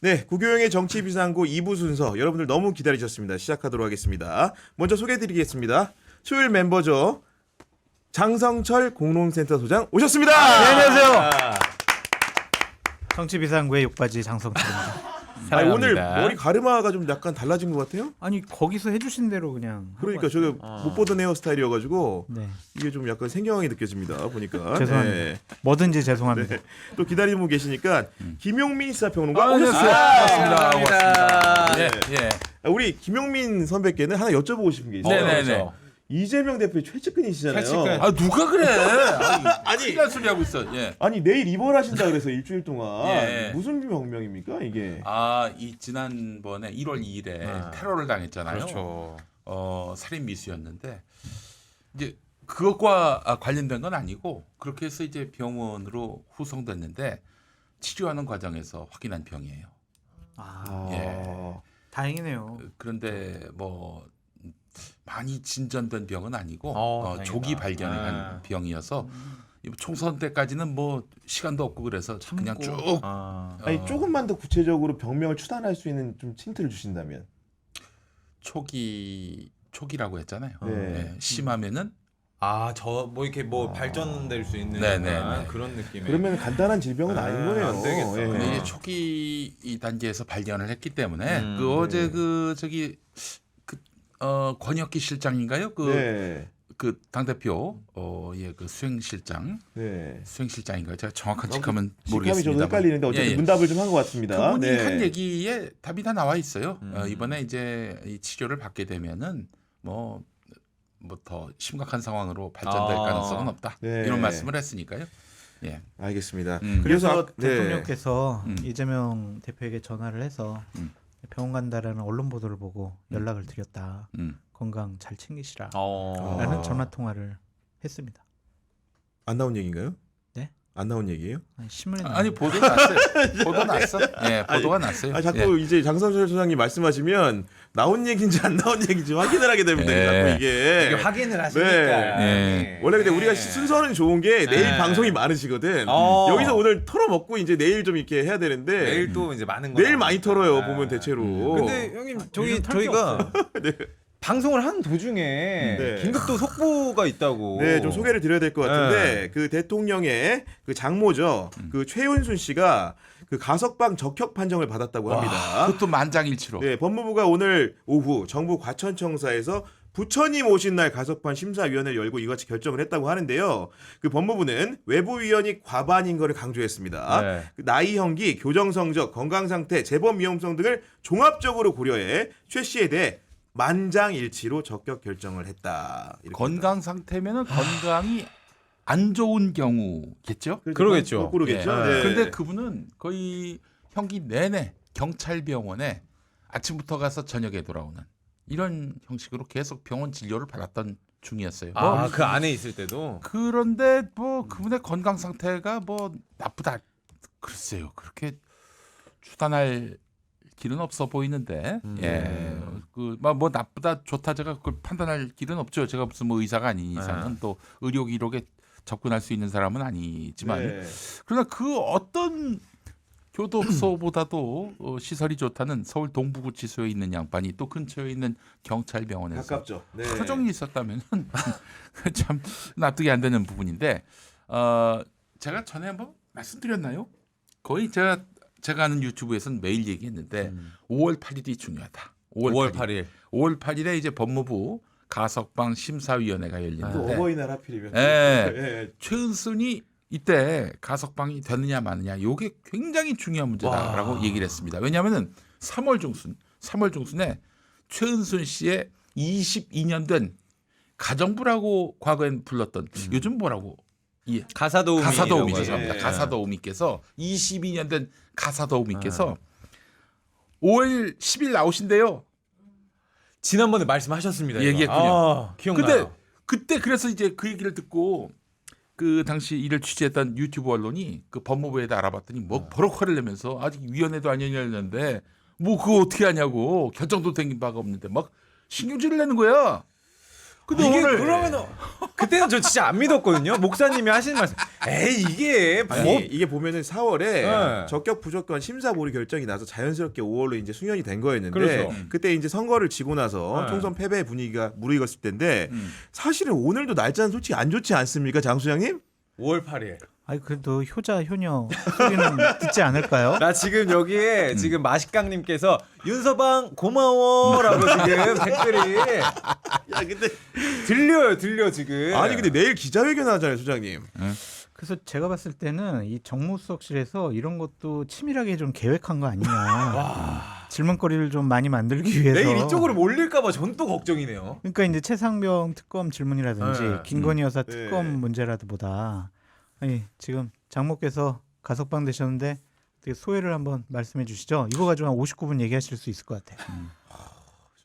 네, 구교영의 정치비상구 2부 순서 여러분들 너무 기다리셨습니다. 시작하도록 하겠습니다. 먼저 소개해드리겠습니다. 수요일 멤버죠. 장성철 공론센터 소장 오셨습니다. 네, 안녕하세요. 정치비상구의 욕바지 장성철입니다. 아니, 오늘 머리 가르마가 좀 약간 달라진 것 같아요? 아니 거기서 해주신 대로 그냥 그러니까 저가 못 보던 헤어스타일이어가지고 네. 이게 좀 약간 생경하게 느껴집니다. 보니까. 죄송합니다. 네. 뭐든지 죄송합니다. 네. 또 기다리는 분 계시니까 김용민 시사평론가 안녕하세요. 오셨어요. 반갑습니다. 네. 예. 우리 김용민 선배께는 하나 여쭤보고 싶은 게 있어요. 네네네. 이재명 대표의 최측근이시잖아요. 아 누가 그래? 아니. 큰일 날 소리 하고 있어. 예. 아니 내일 입원하신다 그래서 일주일 동안 예. 무슨 병명입니까 이게? 이 지난번에 1월 2일에 테러를 당했잖아요. 그렇죠. 살인 미수였는데 이제 그것과 관련된 건 아니고 그렇게 해서 이제 병원으로 후송됐는데 치료하는 과정에서 확인한 병이에요. 예. 다행이네요. 그런데 뭐 많이 진전된 병은 아니고 다행이다. 조기 발견한 병이어서 총선 때까지는 뭐 시간도 없고 그래서 그냥 쭉 아니 조금만 더 구체적으로 병명을 추단할 수 있는 좀 힌트를 주신다면. 초기라고 했잖아요. 네. 네, 심하면은 저 뭐 이렇게 뭐 발전될 수 있는 네네. 그런 느낌의. 그러면 간단한 질병은 아닌 거예요. 안 되겠다. 예. 근데 이제 초기 이 단계에서 발견을 했기 때문에 그 네. 어제 권혁기 실장인가요? 네. 그 당대표 그 수행실장인가요? 제가 정확한 직함은 직함이 모르겠습니다. 저도 헷갈리는데 어쨌든 문답을 좀 한 것 같습니다. 그분이 네. 한 얘기에 답이 다 나와 있어요. 이번에 이제 이 치료를 받게 되면은 뭐 더 심각한 상황으로 발전될 가능성은 없다. 네. 이런 말씀을 했으니까요. 예. 알겠습니다. 그래서 네. 대통령께서 음. 이재명 대표에게 전화를 해서 병원 간다라는 언론 보도를 보고 연락을 드렸다. 음. 건강 잘 챙기시라. 어. 라는 전화 통화를 했습니다. 안 나온 얘기인가요? 네? 안 나온 얘기예요? 아니, 신문에 아니 나온- 보도 났어요. 보도 났어. 예, 보도가 났어요. 자꾸 예. 이제 장성철 소장님 말씀하시면 나온 얘기인지 안 나온 얘기인지 확인을 하게 됩니다. 예. 자꾸 이게. 이게 확인을 하시니까. 네. 원래 근데 우리가 순서는 좋은 게 내일 네. 방송이 많으시거든. 여기서 오늘 털어먹고 이제 내일 좀 이렇게 해야 되는데 내일 또 이제 많은 거. 내일 많이 털어요 보면 대체로. 근데 형님 요즘 털게 저희가 네. 방송을 하는 도중에 네. 긴급 또 속보가 있다고. 네, 좀 소개를 드려야 될 것 같은데 그 대통령의 그 장모죠. 그 최윤순 씨가 그 가석방 적격 판정을 받았다고 합니다. 그것도 만장일치로. 네, 법무부가 오늘 오후 정부 과천청사에서 부처님 오신 날 가석방 심사위원회를 열고 이같이 결정을 했다고 하는데요. 그 법무부는 외부위원이 과반인 것을 강조했습니다. 네. 그 나이 형기, 교정 성적, 건강 상태, 재범 위험성 등을 종합적으로 고려해 최 씨에 대해 만장일치로 적격 결정을 했다. 이렇게 건강 상태면은 건강이 안 좋은 경우겠죠. 했다. 그러겠죠. 그러겠죠. 예. 네. 그런데 그분은 거의 형기 내내 경찰병원에 아침부터 가서 저녁에 돌아오는 이런 형식으로 계속 병원 진료를 받았던 중이었어요. 뭐 그 안에 있을 때도. 그런데 뭐 그분의 건강 상태가 뭐 나쁘다. 글쎄요. 그렇게 추단할 길은 없어 보이는데. 예. 뭐 나쁘다 좋다 제가 그걸 판단할 길은 없죠. 제가 무슨 뭐 의사가 아닌 이상은 또 의료 기록에 접근할 수 있는 사람은 아니지만 네. 그러나 그 어떤 교도소보다도 시설이 좋다는 서울 동부구치소에 있는 양반이 또 근처에 있는 경찰병원에서 가깝죠. 네. 하루 종일 있었다면 참 납득이 안 되는 부분인데 제가 전에 한번 말씀드렸나요? 거의 제가 아는 유튜브에서는 매일 얘기했는데 5월 8일이 중요하다. 5월 8일. 5월 8일에 이제 법무부 가석방 심사위원회가 또 열리는데 어버이날 하필이면. 예. 예. 최은순이 이때 가석방이 됐느냐 마느냐 이게 굉장히 중요한 문제다라고 얘기를 했습니다. 왜냐하면은 3월 중순에 최은순 씨의 22년 된 가정부라고 과거엔 불렀던 요즘 뭐라고 가사도우미. 가사도우미 죄송합니다. 예. 가사도우미께서 22년 된 가사도우미께서 5월 10일 나오신대요. 지난번에 말씀하셨습니다. 이거. 얘기했군요. 기억나요. 그때 그래서 이제 그 얘기를 듣고 그 당시 이를 취재했던 유튜브 언론이 그 법무부에다 알아봤더니 뭐 버럭 화를 내면서 아직 위원회도 안 열렸는데 뭐 그거 어떻게 하냐고 결정도 된 바가 없는데 막 신경질을 내는 거야. 근데 이게 오늘 그러면 그때는 저 진짜 안 믿었거든요. 목사님이 하시는 말씀. 에이 이게 아니 이게 보면은 4월에 네. 적격 부적격 심사 보류 결정이 나서 자연스럽게 5월로 이제 수년이 된 거였는데 그렇죠. 그때 이제 선거를 지고 나서 네. 총선 패배 분위기가 무르익었을 때인데 사실은 오늘도 날짜는 솔직히 안 좋지 않습니까, 장 소장님? 5월 8일. 아니 그래도 효자 효녀 소리는 듣지 않을까요? 나 지금 여기에 지금 마식강님께서 윤서방 고마워라고 지금 댓글이 야 근데 들려 지금. 아니 근데 내일 기자회견 하잖아요, 소장님. 그래서 제가 봤을 때는 이 정무수석실에서 이런 것도 치밀하게 좀 계획한 거 아니냐. 질문거리를 좀 많이 만들기 위해서. 내일 이쪽으로 몰릴까봐 전 또 걱정이네요. 그러니까 이제 최상병 특검 질문이라든지 네. 김건희 여사 네. 특검 문제라도 보다 아니 지금 장모께서 가석방 되셨는데 되게 소회를 한번 말씀해 주시죠. 이거 가지고 한 59분 얘기하실 수 있을 것 같아요.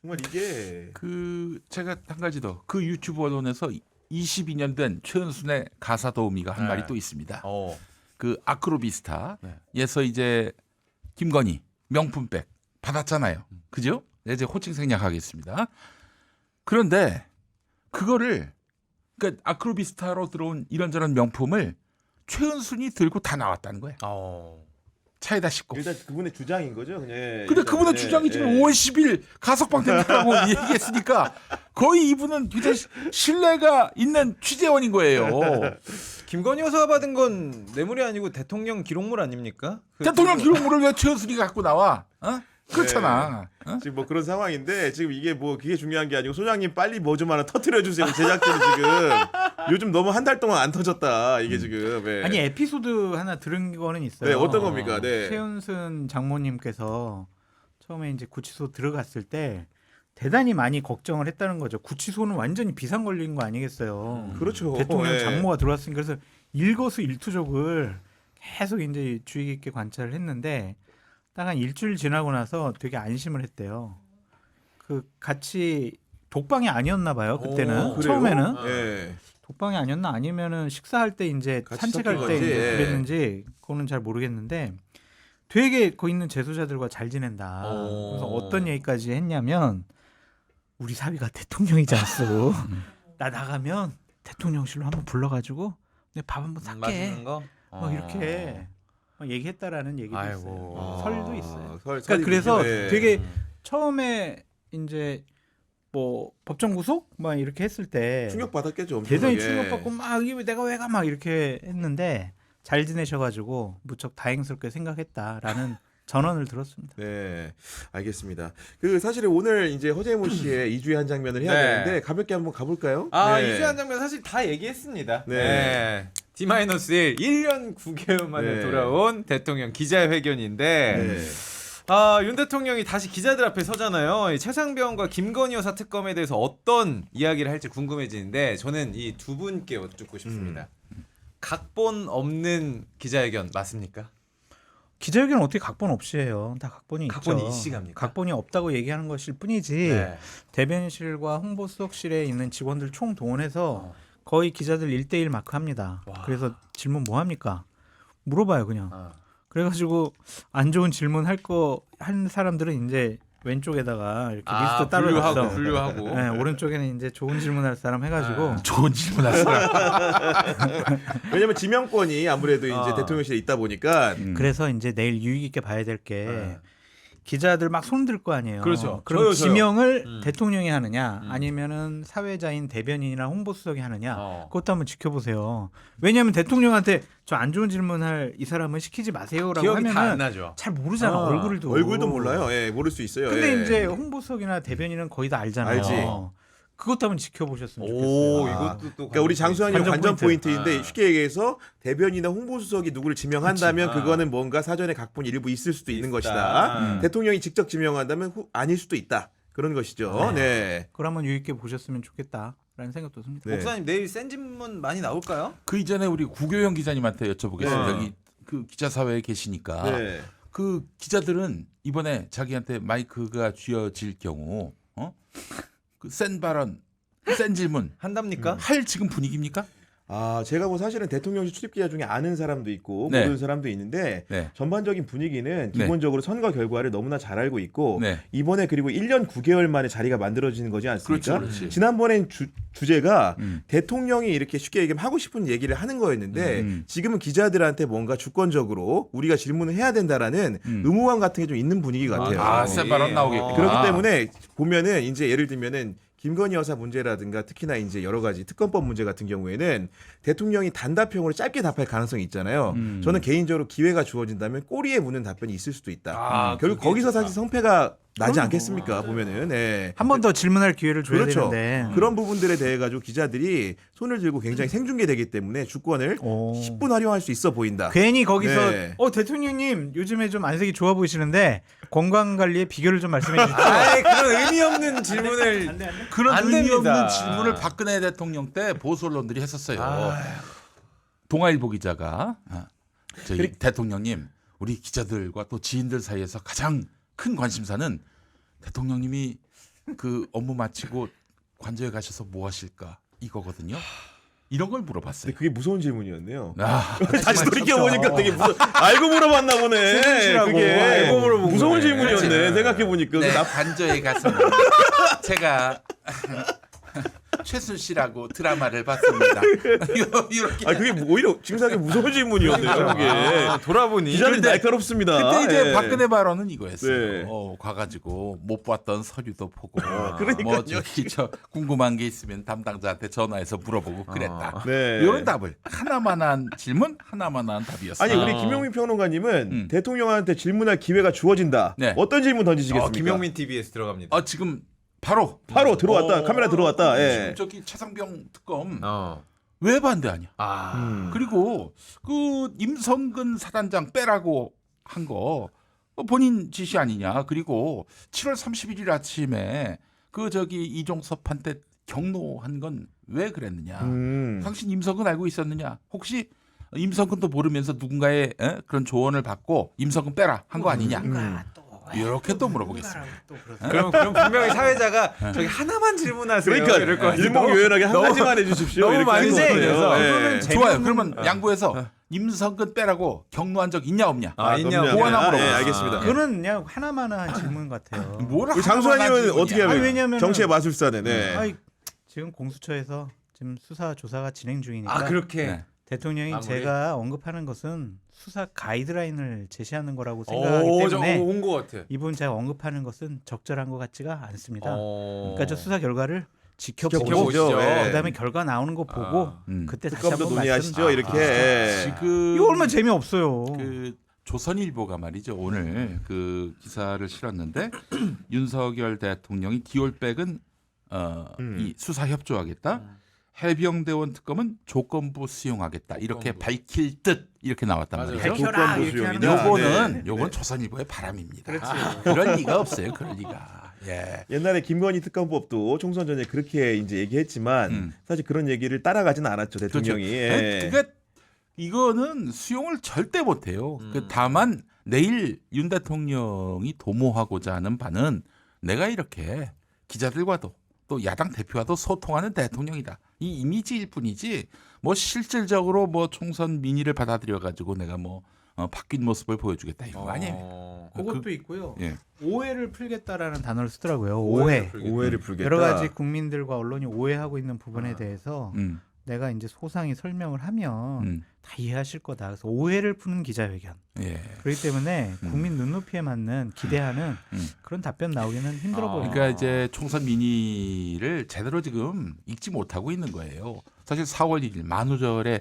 정말 이게 그 제가 한 가지 더 그 유튜브 언론에서 22년 된 최은순의 가사 도우미가 한 네. 말이 또 있습니다. 어. 그 아크로비스타에서 이제 김건희 명품백 받았잖아요. 그죠? 이제 호칭 생략하겠습니다. 그런데 그거를 그러니까 아크로비스타로 들어온 이런저런 명품을 최은순이 들고 다 나왔다는 거예요. 차에다 싣고. 일단 그분의 주장인 거죠, 그냥. 근데 일단, 그분의 예, 주장이 지금 예. 5월 10일 가석방 된다고 얘기했으니까 거의 이분은 굉장히 신뢰가 있는 취재원인 거예요. 김건희 여사가 받은 건 뇌물이 아니고 대통령 기록물 아닙니까? 대통령 기록물을 왜 최은순이 갖고 나와? 어? 그렇잖아. 어? 지금 뭐 그런 상황인데 지금 이게 뭐 그게 중요한 게 아니고 소장님 빨리 뭐 좀 하나 터트려 주세요. 제작진이 지금 요즘 너무 한 달 동안 안 터졌다 이게 지금. 예. 아니 에피소드 하나 들은 거는 있어요. 네 어떤 겁니까? 네. 최은순 장모님께서 처음에 이제 구치소 들어갔을 때 대단히 많이 걱정을 했다는 거죠. 구치소는 완전히 비상 걸린 거 아니겠어요. 그렇죠. 대통령 예. 장모가 들어왔으니까 그래서 일거수일투족을 계속 이제 주의 깊게 관찰을 했는데 딱 한 일주일 지나고 나서 되게 안심을 했대요. 그 같이 독방이 아니었나 봐요. 그때는 오, 그래요? 처음에는 예. 독방이 아니었나 아니면은 식사할 때 이제 같이 산책할 섞인 때 거지. 이제 예. 그랬는지 그거는 잘 모르겠는데 되게 거기 있는 재소자들과 잘 지낸다. 오. 그래서 어떤 얘기까지 했냐면 우리 사위가 대통령이지 않소. 나 나가면 대통령실로 한번 불러가지고 내 밥 한번 살게. 맛있는 거? 막 이렇게 막 얘기했다라는 얘기도 아이고. 있어요. 설도 있어요. 설이 그러니까 그래서 있군요. 예. 되게 처음에 이제 뭐 법정 구속 막 이렇게 했을 때 충격 받았겠죠. 대단히 엄청나게. 충격받고 막 이게 내가 왜 가 막 이렇게 했는데 잘 지내셔가지고 무척 다행스럽게 생각했다라는 전언을 들었습니다. 네, 알겠습니다. 그 사실은 오늘 이제 허재모 씨의 2주의 한 장면을 해야 네. 되는데 가볍게 한번 가볼까요? 아, 네. 이주한 장면 사실 다 얘기했습니다. 네. 네. D-1 1년 9개월 만에 네. 돌아온 대통령 기자회견인데 네. 아, 윤 대통령이 다시 기자들 앞에 서잖아요. 이 최상병과 김건희 여사 특검에 대해서 어떤 이야기를 할지 궁금해지는데 저는 이 두 분께 여쭙고 싶습니다. 각본 없는 기자회견 맞습니까? 기자회견은 어떻게 각본 없이 해요? 다 각본이 각본이 있죠. 일시갑니까? 각본이 없다고 얘기하는 것일 뿐이지 네. 대변실과 홍보수석실에 있는 직원들 총 동원해서 거의 기자들 1대1 마크 합니다. 와. 그래서 질문 뭐 합니까? 물어봐요 그냥. 아. 그래가지고 안 좋은 질문 할 사람들은 이제 왼쪽에다가 이렇게 리스트 따로 분류하고 놨어. 분류하고. 네, 오른쪽에는 이제 좋은 질문할 사람 해가지고 좋은 질문하시라. 왜냐면 지명권이 아무래도 이제 아. 대통령실에 있다 보니까 그래서 이제 내일 유익 있게 봐야 될 게 네. 기자들 막 손들 거 아니에요. 그렇죠. 그럼 저요. 지명을 대통령이 하느냐 음. 아니면은 사회자인 대변인이나 홍보수석이 하느냐 그것도 한번 지켜보세요. 왜냐하면 대통령한테 저 안 좋은 질문할 이 사람은 시키지 마세요라고 기억이 다 안 하면은 나죠. 잘 모르잖아 얼굴도. 얼굴도 몰라요. 예, 모를 수 있어요. 근데 예. 이제 홍보수석이나 대변인은 거의 다 알잖아요. 알지. 그것도 한번 지켜보셨으면 좋겠어요. 오, 아. 이것도 또 그러니까 우리 장수환이 관전 관전 포인트. 포인트인데 아. 쉽게 얘기해서 대변인이나 홍보수석이 누구를 지명한다면 그치. 아. 그거는 뭔가 사전에 각본이 일부 있을 수도 있는 있다. 것이다. 대통령이 직접 지명한다면 아닐 수도 있다. 그런 것이죠. 네. 그걸 한번 유익 있게 보셨으면 좋겠다라는 생각도 듭니다. 네. 목사님 내일 센 질문 많이 나올까요? 그 이전에 우리 구교영 기자님한테 여쭤보겠습니다. 네. 여기 그 기자 사회에 계시니까 네. 그 기자들은 이번에 자기한테 마이크가 쥐어질 경우 그 센 발언, 센 질문 한답니까? 할 지금 분위기입니까? 제가 뭐 사실은 대통령실 출입 기자 중에 아는 사람도 있고 네. 모르는 사람도 있는데 네. 전반적인 분위기는 네. 기본적으로 선거 결과를 너무나 잘 알고 있고 네. 이번에 그리고 1년 9개월 만에 자리가 만들어지는 거지 않습니까? 그렇지. 지난번엔 주제가 음. 대통령이 이렇게 쉽게 얘기하면 하고 싶은 얘기를 하는 거였는데 음. 지금은 기자들한테 뭔가 주권적으로 우리가 질문을 해야 된다라는 의무감 같은 게 좀 있는 분위기 같아요. 센 발언 나오겠구나. 그렇기 때문에 보면은 이제 예를 들면은 김건희 여사 문제라든가 특히나 이제 여러 가지 특검법 문제 같은 경우에는 대통령이 단답형으로 짧게 답할 가능성이 있잖아요. 저는 개인적으로 기회가 주어진다면 꼬리에 무는 답변이 있을 수도 있다. 결국 거기서 사실 성패가 나지 않겠습니까? 보면은 네. 한 번 더 질문할 기회를 줘야 그렇죠. 되는데. 그런 부분들에 대해 가지고 기자들이 손을 들고 굉장히 생중계되기 때문에 주권을 오. 10분 활용할 수 있어 보인다. 괜히 거기서 네. 대통령님 요즘에 좀 안색이 좋아 보이시는데 건강 관리의 비결을 좀 말씀해 주시죠. 아이, 그런 의미 없는 질문을 안 돼. 그런 안 의미 됩니다. 없는 질문을 박근혜 대통령 때 보수 언론들이 했었어요. 동아일보 기자가 저희 대통령님 우리 기자들과 또 지인들 사이에서 가장 큰 관심사는 대통령님이 그 업무 마치고 관저에 가셔서 뭐 하실까 이거거든요. 이런 걸 물어봤어요. 근데 그게 무서운 질문이었네요. 정말 다시 돌이켜 보니까 되게 알고 물어봤나 보네. 최순실하고 그게 알고 물어본 무서운 거네. 질문이었네. 생각해 보니까 네, 관저에 가서 제가 최순실하고 드라마를 봤습니다. 이렇게. 그게 오히려 지금 생각해 무서운 질문이었네요. 그게 돌아보니 기자는 근데 날카롭습니다. 그때 이제 예. 박근혜 발언은 이거였어요. 네. 가가지고 못 봤던 서류도 보고 그러니까요. 뭐 저기 저 궁금한 게 있으면 담당자한테 전화해서 물어보고 그랬다. 네. 이런 답을 하나만한 질문 하나만한 답이었어요. 아니 우리 김용민 평론가님은 음. 대통령한테 질문할 기회가 주어진다. 네. 어떤 질문 던지시겠습니까? 김용민 TV에서 들어갑니다. 지금 바로 들어왔다. 카메라 들어왔다. 예. 지금 저기 최상병 특검 어. 왜 반대하냐? 그리고 그리고 그 임성근 사단장 빼라고 한 거 본인 지시 아니냐? 그리고 7월 31일 아침에 그 저기 이종섭한테 경로한 건 왜 그랬느냐? 당신 임성근 알고 있었느냐? 혹시 임성근도 모르면서 누군가의 그런 조언을 받고 임성근 빼라 한 거 아니냐? 이렇게 또 물어보겠습니다. 그럼 분명히 사회자가 저기 하나만 질문하세요. 이럴 거 그러니까 같아요. 일목요연하게 한 너무- 가지만 해주십시오. 너무 이렇게 많이 하는 것 같아요. 질문해서 예. 그러면 좋아요. 그러면 양보해서 임성근 빼라고 경로한 적 있냐 없냐? 있냐, 그럼요. 그거 하나 예, 물어보겠습니다. 알겠습니다. 그거는 그냥 하나만한 질문 같아요. 뭐라 우리 장수환님은 어떻게 하면 아니, 왜냐면은- 정치의 마술사네. 네. 아니, 지금 공수처에서 지금 수사 조사가 진행 중이니까 그렇게. 네. 대통령이 마무리. 제가 언급하는 것은 수사 가이드라인을 제시하는 거라고 생각하기 때문에 온것 같아. 이분 제가 언급하는 것은 적절한 것 같지가 않습니다. 어. 그러니까 저 수사 결과를 지켜보고 지켜보시죠. 예. 그다음에 결과 나오는 거 보고 그때 다시 특검도 한번 논의하시죠. 말씀. 이렇게. 예. 지금 이거 얼마나 재미없어요. 그 조선일보가 말이죠. 오늘 그 기사를 실었는데 윤석열 대통령이 디올백은 이 수사 협조하겠다. 해병대원 특검은 조건부 수용하겠다. 이렇게 조건부. 밝힐 듯 이렇게 나왔단 맞아요. 말이죠. 조건부 이렇게 하는 수용이다. 요거는 네. 요건 조선일보의 바람입니다. 그렇지. 그럴 리가 없어요. 그럴 리가. 예. 옛날에 김건희 특검법도 총선 전에 그렇게 이제 얘기했지만 사실 그런 얘기를 따라가지는 않았죠 대통령이. 예. 그러니까 이거는 수용을 절대 못해요. 다만 내일 윤 대통령이 도모하고자 하는 바는 내가 이렇게 기자들과도 또 야당 대표와도 소통하는 대통령이다. 이 이미지일 뿐이지 뭐 실질적으로 뭐 총선 민의를 받아들여 가지고 내가 뭐 바뀐 모습을 보여주겠다 이거 아니에요. 그것도 있고요. 예. 오해를 풀겠다라는 단어를 쓰더라고요. 오해. 오해를 풀겠다. 여러 가지 국민들과 언론이 오해하고 있는 부분에 대해서 음, 내가 이제 소상히 설명을 하면 음, 다 이해하실 거다. 그래서 오해를 푸는 기자회견. 예. 그렇기 때문에 국민 눈높이에 맞는 기대하는 그런 답변 나오기는 힘들어 보여요. 그러니까 이제 총선 민의를 제대로 지금 읽지 못하고 있는 거예요. 사실 4월 1일 만우절에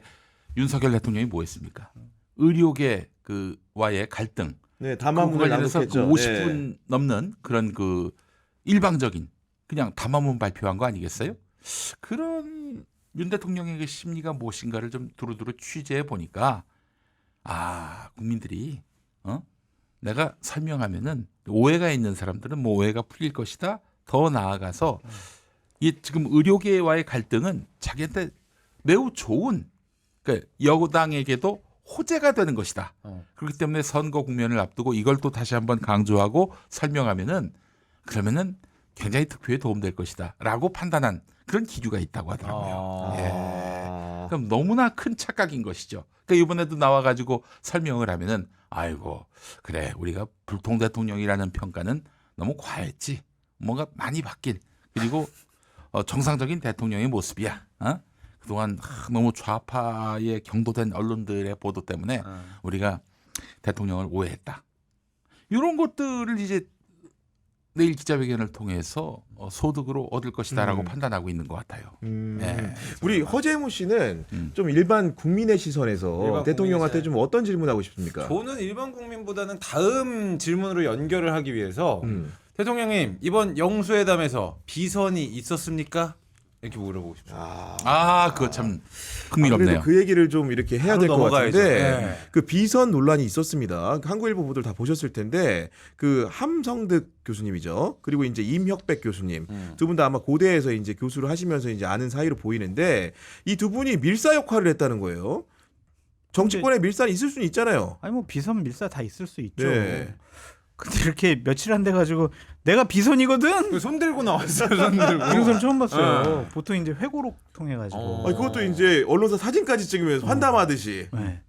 윤석열 대통령이 뭐 했습니까? 의료계 그와의 갈등, 네, 그 담화문을 관련해서 그 나눴겠죠. 50분 넘는 그런 그 일방적인 그냥 담화문 발표한 거 아니겠어요? 그런 윤 대통령의 그 심리가 무엇인가를 좀 두루두루 취재해 보니까 국민들이 내가 설명하면은 오해가 있는 사람들은 뭐 오해가 풀릴 것이다. 더 나아가서 이 지금 의료계와의 갈등은 자기한테 매우 좋은 그러니까 여당에게도 호재가 되는 것이다. 그렇기 때문에 선거 국면을 앞두고 이걸 또 다시 한번 강조하고 설명하면은 그러면은 굉장히 득표에 도움될 것이다라고 판단한 그런 기류가 있다고 하더라고요. 예. 그럼 너무나 큰 착각인 것이죠. 그러니까 이번에도 나와가지고 설명을 하면은 아이고 그래 우리가 불통 대통령이라는 평가는 너무 과했지. 뭔가 많이 바뀐 그리고 정상적인 대통령의 모습이야. 그동안 너무 좌파에 경도된 언론들의 보도 때문에 우리가 대통령을 오해했다. 이런 것들을 이제 내일 기자회견을 통해서 소득으로 얻을 것이다라고 판단하고 있는 것 같아요. 네. 우리 허재무 씨는 좀 일반 국민의 시선에서 일반 대통령한테 국민의 좀 어떤 질문하고 싶습니까? 저는 일반 국민보다는 다음 질문으로 연결을 하기 위해서 대통령님 이번 영수회담에서 비선이 있었습니까? 이렇게 물어보고 싶습니다. 그거 참 그래도 흥미롭네요. 그 얘기를 좀 이렇게 해야 바로 될 것 넘어가야죠. 같은데 네. 그 비선 논란이 있었습니다. 한국일보 보도를 다 보셨을 텐데 그 함성득 교수님이죠. 그리고 이제 임혁백 교수님 두 분 다 아마 고대에서 이제 교수를 하시면서 이제 아는 사이로 보이는데 이 두 분이 밀사 역할을 했다는 거예요. 정치권에 밀사는 있을 수는 있잖아요. 아니 뭐 비선 밀사 다 있을 수 있죠. 네. 근데 이렇게 며칠 안 돼가지고 내가 비선이거든. 손 들고 나왔어요. 손 들고. 이런 사람 처음 봤어요. 보통 이제 회고록 통해가지고. 아니, 그것도 이제 언론사 사진까지 찍으면서 환담하듯이. 네.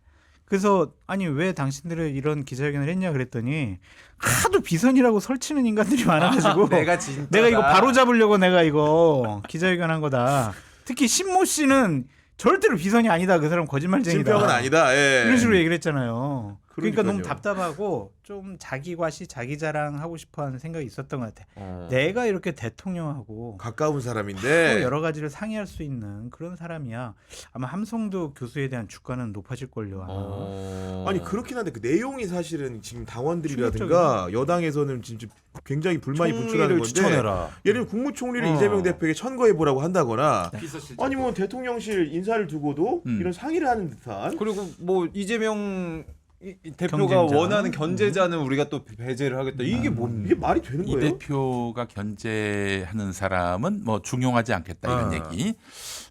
그래서 아니 왜 당신들은 이런 기자회견을 했냐 그랬더니 하도 비선이라고 설치는 인간들이 많아가지고 내가 진짜 내가 이거 바로 잡으려고 내가 이거 기자회견한 거다. 특히 신모 씨는 절대로 비선이 아니다. 그 사람 거짓말쟁이다. 진평은 아니다. 예. 이런 식으로 얘기를 했잖아요. 그러니까 너무 그러니까요. 답답하고 좀 자기 과시 자기 자랑하고 싶어하는 생각이 있었던 것 같아. 내가 이렇게 대통령하고 가까운 사람인데 또 여러 가지를 상의할 수 있는 그런 사람이야. 아마 함성도 교수에 대한 주가는 높아질걸요. 아마. 아니 그렇긴 한데 그 내용이 사실은 지금 당원들이라든가 여당에서는 지금 굉장히 불만이 분출하는 건데 추천해라. 예를 들면 국무총리를 이재명 대표에게 천거해 보라고 한다거나 비서실장. 아니면 대통령실 인사를 두고도 이런 상의를 하는 듯한 그리고 뭐 이재명 대표가 경쟁자. 원하는 견제자는 우리가 또 배제를 하겠다. 이게 뭐 이게 말이 되는 이 거예요? 대표가 견제하는 사람은 뭐 중용하지 않겠다 이런 얘기,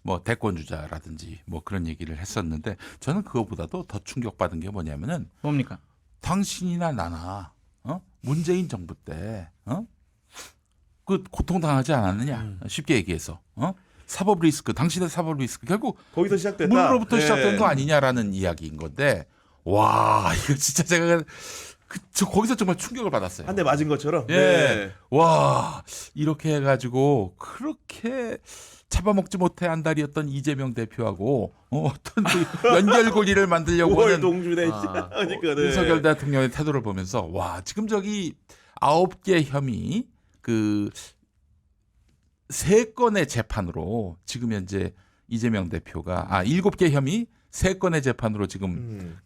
뭐 대권 주자라든지 뭐 그런 얘기를 했었는데 저는 그거보다도 더 충격받은 게 뭐냐면은 뭡니까? 당신이나 나나 문재인 정부 때 그 고통당하지 않았느냐 쉽게 얘기해서 사법 리스크 당신의 사법 리스크 결국 거기서 시작됐다. 물로부터 예. 시작된 거 아니냐라는 이야기인 건데 와 이거 진짜 제가 저 거기서 정말 충격을 받았어요. 한 대 맞은 것처럼. 예. 네. 와 이렇게 해가지고 그렇게 잡아먹지 못해 안달이었던 이재명 대표하고 어떤 그 연결고리를 만들려고 5월 하는 동준에 하니까 네. 윤석열 대통령의 태도를 보면서 와 지금 저기 9개 혐의 그 3건의 재판으로 지금 현재 이재명 대표가 7개 혐의 3건의 재판으로 지금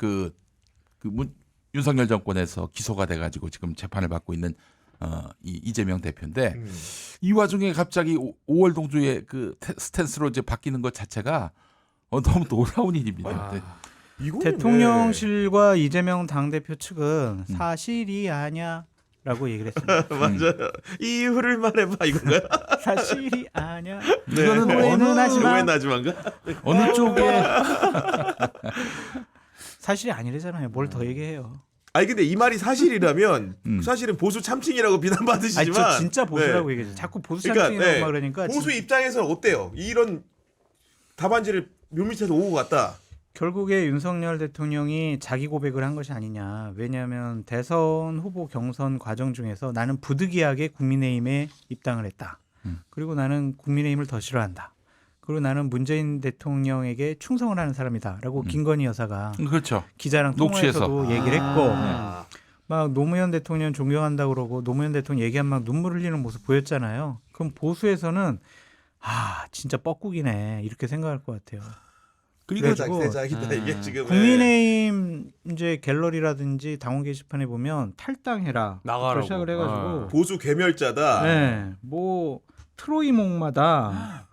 윤석열 정권에서 기소가 돼가지고 지금 재판을 받고 있는 이 이재명 대표인데 이 와중에 갑자기 5월 동주의 그 스탠스로 이제 바뀌는 것 자체가 너무 놀라운 일입니다. 네. 이거는 대통령실과 이재명 당대표 측은 사실이 아냐라고 얘기를 했습니다. 맞아요. 이유를 말해봐 이건가요? 사실이 아냐. 네. 이거는 오해는 하지 마. 오해는 하지만가? 어느 쪽에 사실이 아니래잖아요. 뭘 더 얘기해요. 아니 근데 이 말이 사실이라면 사실은 보수 참칭이라고 비난받으시지만 아니 저 진짜 보수라고 네. 얘기해요. 자꾸 보수 그러니까, 참칭이라고 네. 막 그러니까 보수 입장에서는 어때요? 이런 답안지를 묘미쳐서 오고 갔다. 결국에 윤석열 대통령이 자기 고백을 한 것이 아니냐. 왜냐하면 대선 후보 경선 과정 중에서 나는 부득이하게 국민의힘에 입당을 했다. 그리고 나는 국민의힘을 더 싫어한다. 그리고 나는 문재인 대통령에게 충성을 하는 사람이다라고 김건희 여사가 그렇죠. 기자랑 녹취에서. 통화에서도 얘기를 했고 막 노무현 대통령 존경한다고 그러고 노무현 대통령 얘기하면 막 눈물 흘리는 모습 보였잖아요. 그럼 보수에서는 진짜 뻐꾸기네 이렇게 생각할 것 같아요. 그래가지고 세작이다 이게 지금. 국민의힘 이제 갤러리라든지 당원 게시판에 보면 탈당해라 나가라고. 시작을 해가지고 보수 괴멸자다. 네, 뭐 트로이목마다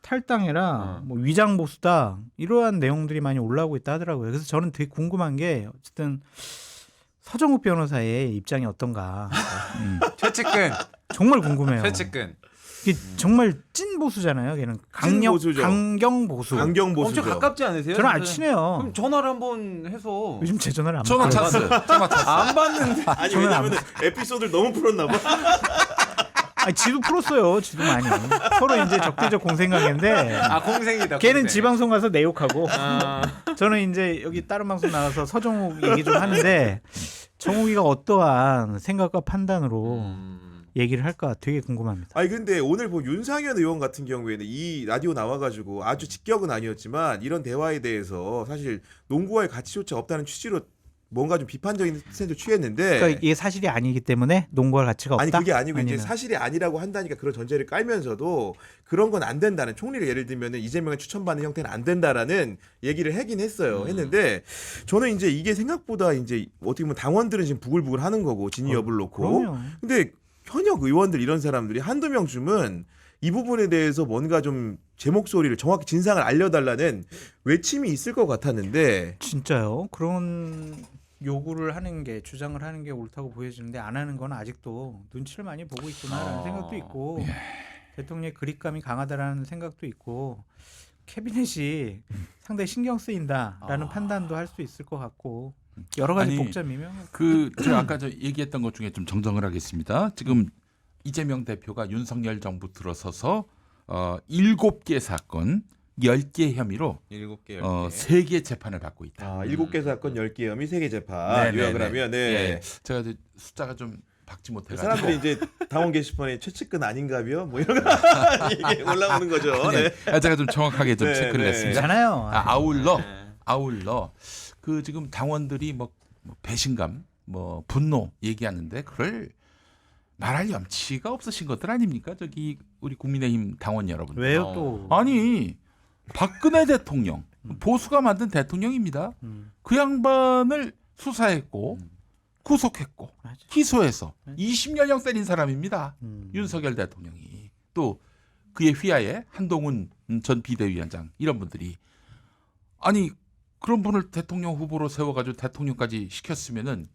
탈당해라, 뭐 위장 보수다 이러한 내용들이 많이 올라오고 있다 하더라고요. 그래서 저는 되게 궁금한 게 어쨌든 서정욱 변호사의 입장이 어떤가 최측근. 정말 궁금해요. 최측근. 이게 정말 찐 보수잖아요. 걔는 보수죠. 강경 보수. 강경 보수죠. 엄청 가깝지 않으세요? 저는 안 친해요. 그럼 전화를 한번 해서. 요즘 제 전화를 안 전화 받아요. 찬스. 전화 찬스. 안 받는데. 아니 저는 왜냐면 에피소드를 너무 풀었나 봐. 아니, 지도 풀었어요. 지도 많이. 서로 이제 적대적 공생관계인데 아 공생이다. 걔는 공생. 지방송 가서 내 욕하고 아, 저는 이제 여기 다른 방송 나가서 서정욱 얘기 좀 하는데 정욱이가 어떠한 생각과 판단으로 얘기를 할까 되게 궁금합니다. 아니 근데 오늘 뭐 윤상현 의원 같은 경우에는 이 라디오 나와가지고 아주 직격은 아니었지만 이런 대화에 대해서 사실 농구와의 가치조차 없다는 취지로 뭔가 좀 비판적인 스탠스를 취했는데 그러니까 이게 사실이 아니기 때문에 농구할 가치가 없다. 아니 그게 아니고 이제 아니면. 사실이 아니라고 한다니까 그런 전제를 깔면서도 그런 건 안 된다는 총리를 예를 들면은 이재명을 추천받는 형태는 안 된다라는 얘기를 하긴 했어요. 했는데 저는 이제 이게 생각보다 이제 어떻게 보면 당원들은 지금 부글부글 하는 거고 진위 여부를 놓고 그럼요. 근데 현역 의원들 이런 사람들이 한두 명쯤은 이 부분에 대해서 뭔가 좀 제 목소리를 정확히 진상을 알려달라는 외침이 있을 것 같았는데 진짜요? 그런 요구를 하는 게 주장을 하는 게 옳다고 보여지는데 안 하는 건 아직도 눈치를 많이 보고 있구나라는 생각도 있고 대통령의 그립감이 강하다라는 생각도 있고 캐비넷이 상당히 신경 쓰인다라는 판단도 할 수 있을 것 같고 여러 가지 아니, 복잡이면 제가 아까 얘기했던 것 중에 좀 정정을 하겠습니다. 지금 이재명 대표가 윤석열 정부 들어서서 7개 사건 10개 혐의로 7개 10개. 3개 재판을 받고 있다. 7개 사건 10개 혐의 3개 재판 네, 네, 요약을 네. 하면 네. 예. 제가 이제 숫자가 좀 박지 못해가지고 사람들이 이제 당원 게시판에 최측근 아닌가요? 뭐 이런 거 이게 올라오는 거죠. 네. 제가 좀 정확하게 좀 네, 체크를 네. 했습니다. 괜찮아요. 아울러 그 지금 당원들이 뭐 배신감, 뭐 분노 얘기하는데 그걸 말할 염치가 없으신 것들 아닙니까? 저기 우리 국민의힘 당원 여러분. 왜요 또? 아니 박근혜 대통령 보수가 만든 대통령입니다. 그 양반을 수사했고 구속했고 맞아. 기소해서 20년형 때린 사람입니다. 윤석열 대통령이 또 그의 휘하에 한동훈 전 비대위원장 이런 분들이 아니 그런 분을 대통령 후보로 세워가지고 대통령까지 시켰으면은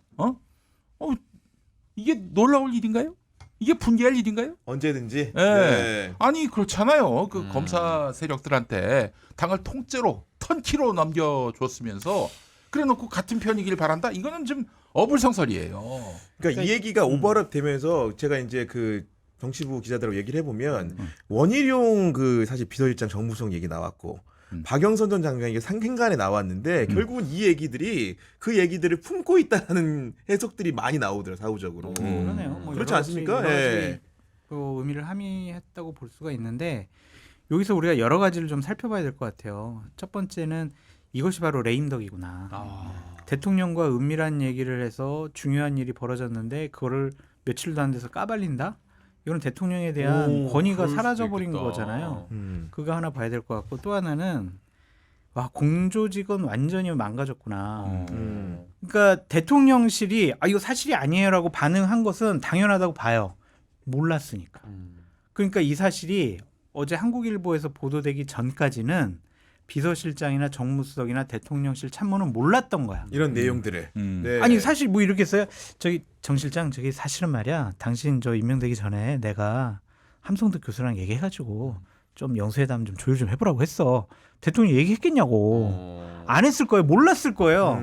이게 놀라울 일인가요? 이게 분개할 일인가요? 언제든지. 예. 네. 아니 그렇잖아요. 그 검사 세력들한테 당을 통째로 턴키로 넘겨줬으면서 그래놓고 같은 편이길 바란다. 이거는 좀 어불성설이에요. 그러니까 이 얘기가 오버랩 되면서 제가 이제 그 정치부 기자들하고 얘기를 해보면 원희룡 그 사실 비서실장 정무성 얘기 나왔고 박영선 전 장관이 상행간에 나왔는데 결국은 이 얘기들이 그 얘기들을 품고 있다는 해석들이 많이 나오더라고요. 사후적으로. 그러네요. 뭐 그렇지 여러 않습니까? 가지 예. 그 의미를 함의했다고 볼 수가 있는데 여기서 우리가 여러 가지를 좀 살펴봐야 될 것 같아요. 첫 번째는 이것이 바로 레임덕이구나. 대통령과 은밀한 얘기를 해서 중요한 일이 벌어졌는데 그거를 며칠도 안 돼서 까발린다? 이건 대통령에 대한 권위가 그럴 수도 사라져버린 있겠다. 거잖아요. 음. 그거 하나 봐야 될 것 같고 또 하나는 와 공조직은 완전히 망가졌구나. 그러니까 대통령실이 이거 사실이 아니에요라고 반응한 것은 당연하다고 봐요. 몰랐으니까. 그러니까 이 사실이 어제 한국일보에서 보도되기 전까지는 비서실장이나 정무수석이나 대통령실 참모는 몰랐던 거야. 이런 내용들을. 네. 아니 사실 뭐 이렇게 했어요. 저기 정 실장 저기 사실은 말이야. 당신 저 임명되기 전에 내가 함성득 교수랑 얘기해가지고 좀 영수회담 좀 조율 좀 해보라고 했어. 대통령이 얘기했겠냐고. 안 했을 거예요. 몰랐을 거예요.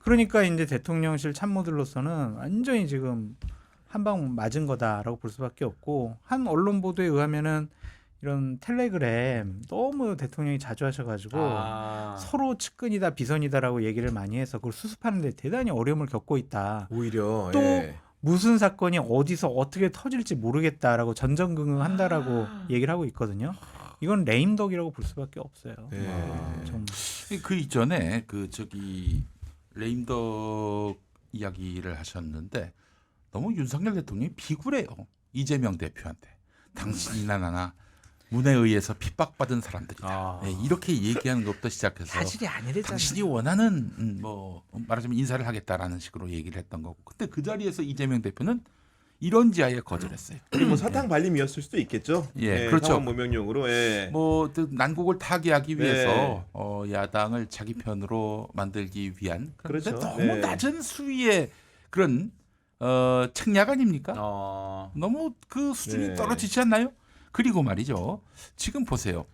그러니까 이제 대통령실 참모들로서는 완전히 지금 한 방 맞은 거다라고 볼 수밖에 없고 한 언론 보도에 의하면은 이런 텔레그램 너무 대통령이 자주 하셔가지고 서로 측근이다 비선이다라고 얘기를 많이 해서 그걸 수습하는데 대단히 어려움을 겪고 있다. 오히려 또 예. 무슨 사건이 어디서 어떻게 터질지 모르겠다라고 전전긍긍한다라고 얘기를 하고 있거든요. 이건 레임덕이라고 볼 수밖에 없어요. 네. 정말. 그 이전에 그 저기 레임덕 이야기를 하셨는데 너무 윤석열 대통령이 비굴해요. 이재명 대표한테 당신이나 나나 문에 의해서 핍박받은 사람들이다. 네, 이렇게 얘기하는 것부터 시작해서 사실이 아니래잖아요. 당신이 원하는 뭐 말하자면 인사를 하겠다라는 식으로 얘기를 했던 거고. 근데 그 자리에서 이재명 대표는 이런 지하에 거절했어요. 뭐 사탕 발림이었을 수도 있겠죠. 예, 예, 그렇죠. 상황 모명용으로. 예. 뭐 난국을 타개하기 네. 위해서 야당을 자기 편으로 만들기 위한 그런데 그렇죠. 너무 네. 낮은 수위의 그런 책략 아닙니까? 너무 그 수준이 네. 떨어지지 않나요? 그리고 말이죠. 지금 보세요.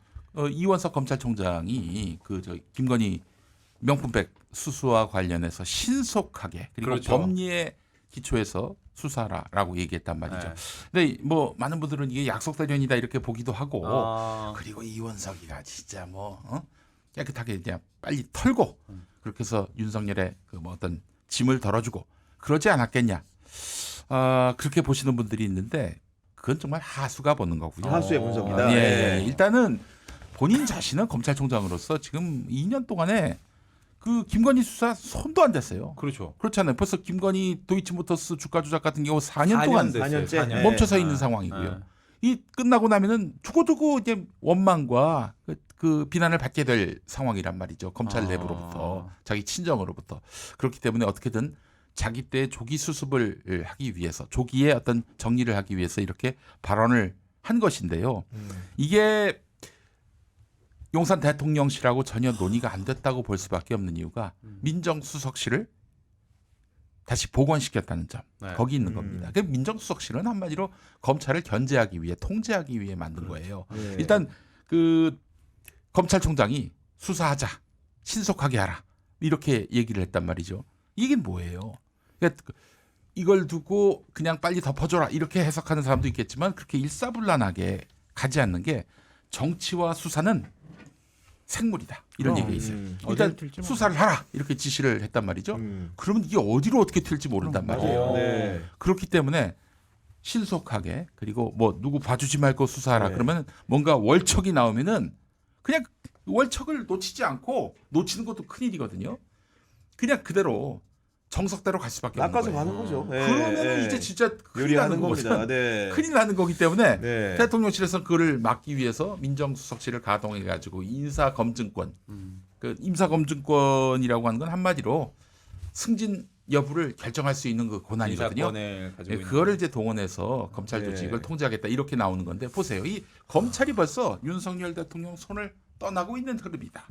이원석 검찰총장이 그 저 김건희 명품백 수수와 관련해서 신속하게 그리고 그렇죠. 법리에 기초해서 수사라라고 얘기했단 말이죠. 네. 근데 뭐 많은 분들은 이게 약속대련이다 이렇게 보기도 하고 그리고 그리고 이원석이가 진짜 뭐 깨끗하게 그냥 빨리 털고 그렇게 해서 윤석열의 그 뭐 어떤 짐을 덜어주고 그러지 않았겠냐. 그렇게 보시는 분들이 있는데 그건 정말 하수가 보는 거고요. 하수의 분석이다. 예, 예. 예. 일단은 본인 자신은 검찰총장으로서 지금 2년 동안에 그 김건희 수사 손도 안 댔어요. 그렇죠. 그렇잖아요. 벌써 김건희 도이치모터스 주가 조작 같은 경우 4년 동안 됐어요. 4년째? 4년. 멈춰서 네. 있는 상황이고요. 네. 이 끝나고 나면은 두고두고 이제 원망과 그 비난을 받게 될 상황이란 말이죠. 검찰 내부로부터 자기 친정으로부터. 그렇기 때문에 어떻게든 자기 때 조기 수습을 하기 위해서 조기에 어떤 정리를 하기 위해서 이렇게 발언을 한 것인데요. 이게 용산 대통령실하고 전혀 논의가 안 됐다고 볼 수밖에 없는 이유가 민정수석실을 다시 복원시켰다는 점. 네. 거기 있는 겁니다. 그 민정수석실은 한마디로 검찰을 견제하기 위해 통제하기 위해 만든 거예요. 네. 일단 그 검찰총장이 수사하자, 신속하게 하라 이렇게 얘기를 했단 말이죠. 이게 뭐예요? 그러니까 이걸 두고 그냥 빨리 덮어줘라 이렇게 해석하는 사람도 있겠지만 그렇게 일사불란하게 가지 않는 게 정치와 수사는 생물이다 이런 얘기가 있어요. 일단 어디로 튈지 수사를 하라 이렇게 지시를 했단 말이죠. 음. 그러면 이게 어디로 어떻게 튈지 모른단 말이에요. 네. 그렇기 때문에 신속하게 그리고 뭐 누구 봐주지 말고 수사하라 네. 그러면 뭔가 월척이 나오면은 그냥 월척을 놓치지 않고 놓치는 것도 큰일이거든요. 그냥 그대로 정석대로 갈 수밖에 없는 낚아서 거예요. 가는 거죠. 네. 그러면은 네. 이제 진짜 큰일 요리하는 나는 겁니다. 거거든. 네. 큰일 나는 거기 때문에 네. 대통령실에서 그걸 막기 위해서 민정수석실을 가동해 가지고 인사검증권, 그 인사검증권이라고 하는 건 한마디로 승진 여부를 결정할 수 있는 그 권한이거든요. 인사권을 가지고 예, 있는 그거를 이제 동원해서 검찰 네. 조직을 통제하겠다 이렇게 나오는 건데 보세요. 이 검찰이 벌써 윤석열 대통령 손을 떠나고 있는 흐름이다.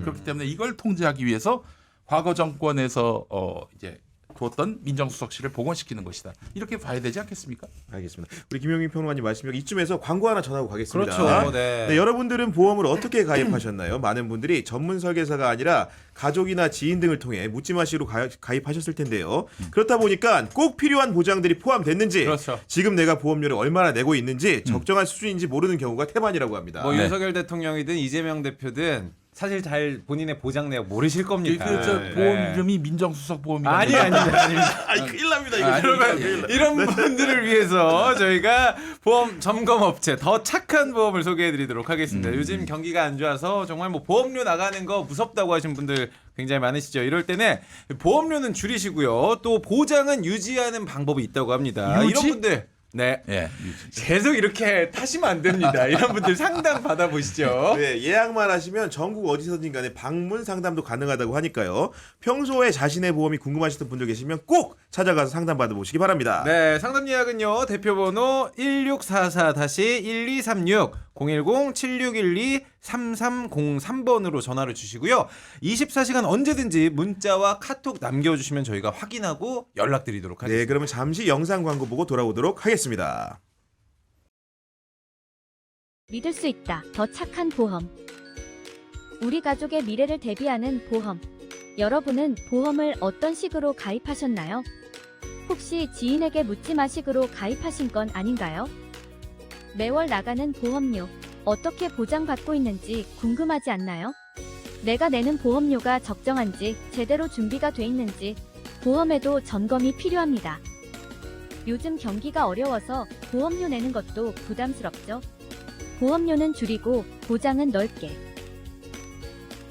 그렇기 때문에 이걸 통제하기 위해서 과거 정권에서 이제 두었던 민정수석실을 복원시키는 것이다. 이렇게 봐야 되지 않겠습니까? 알겠습니다. 우리 김용민 평론가님 말씀이 이쯤에서 광고 하나 전하고 가겠습니다. 그렇죠. 네. 네, 여러분들은 보험을 어떻게 가입하셨나요? 많은 분들이 전문 설계사가 아니라 가족이나 지인 등을 통해 묻지마시로 가입하셨을 텐데요. 그렇다 보니까 꼭 필요한 보장들이 포함됐는지 그렇죠. 지금 내가 보험료를 얼마나 내고 있는지 적정한 수준인지 모르는 경우가 태반이라고 합니다. 뭐 네. 윤석열 대통령이든 이재명 대표든 사실 잘 본인의 보장 내역 모르실 겁니다. 그 네. 보험 이름이 민정수석 보험이라는 아닙니다. 아이 큰일 납니다. 이거. 아니, 이런 분들을 위해서 저희가 보험 점검 업체 더 착한 보험을 소개해드리도록 하겠습니다. 요즘 경기가 안 좋아서 정말 뭐 보험료 나가는 거 무섭다고 하신 분들 굉장히 많으시죠. 이럴 때는 보험료는 줄이시고요. 또 보장은 유지하는 방법이 있다고 합니다. 유지? 이런 분들 네. 예. 계속 이렇게 타시면 안 됩니다. 이런 분들 상담 받아보시죠. 네, 예약만 하시면 전국 어디서든 간에 방문 상담도 가능하다고 하니까요. 평소에 자신의 보험이 궁금하셨던 분들 계시면 꼭 찾아가서 상담 받아보시기 바랍니다. 네, 상담 예약은요. 대표번호 1644-1236 010-7612-3303번으로 전화를 주시고요. 24시간 언제든지 문자와 카톡 남겨주시면 저희가 확인하고 연락드리도록 네, 하겠습니다. 그러면 잠시 영상 광고 보고 돌아오도록 하겠습니다. 믿을 수 있다. 더 착한 보험. 우리 가족의 미래를 대비하는 보험. 여러분은 보험을 어떤 식으로 가입하셨나요? 혹시 지인에게 묻지마식으로 가입하신 건 아닌가요? 매월 나가는 보험료, 어떻게 보장받고 있는지 궁금하지 않나요? 내가 내는 보험료가 적정한지, 제대로 준비가 돼 있는지, 보험에도 점검이 필요합니다. 요즘 경기가 어려워서 보험료 내는 것도 부담스럽죠? 보험료는 줄이고 보장은 넓게.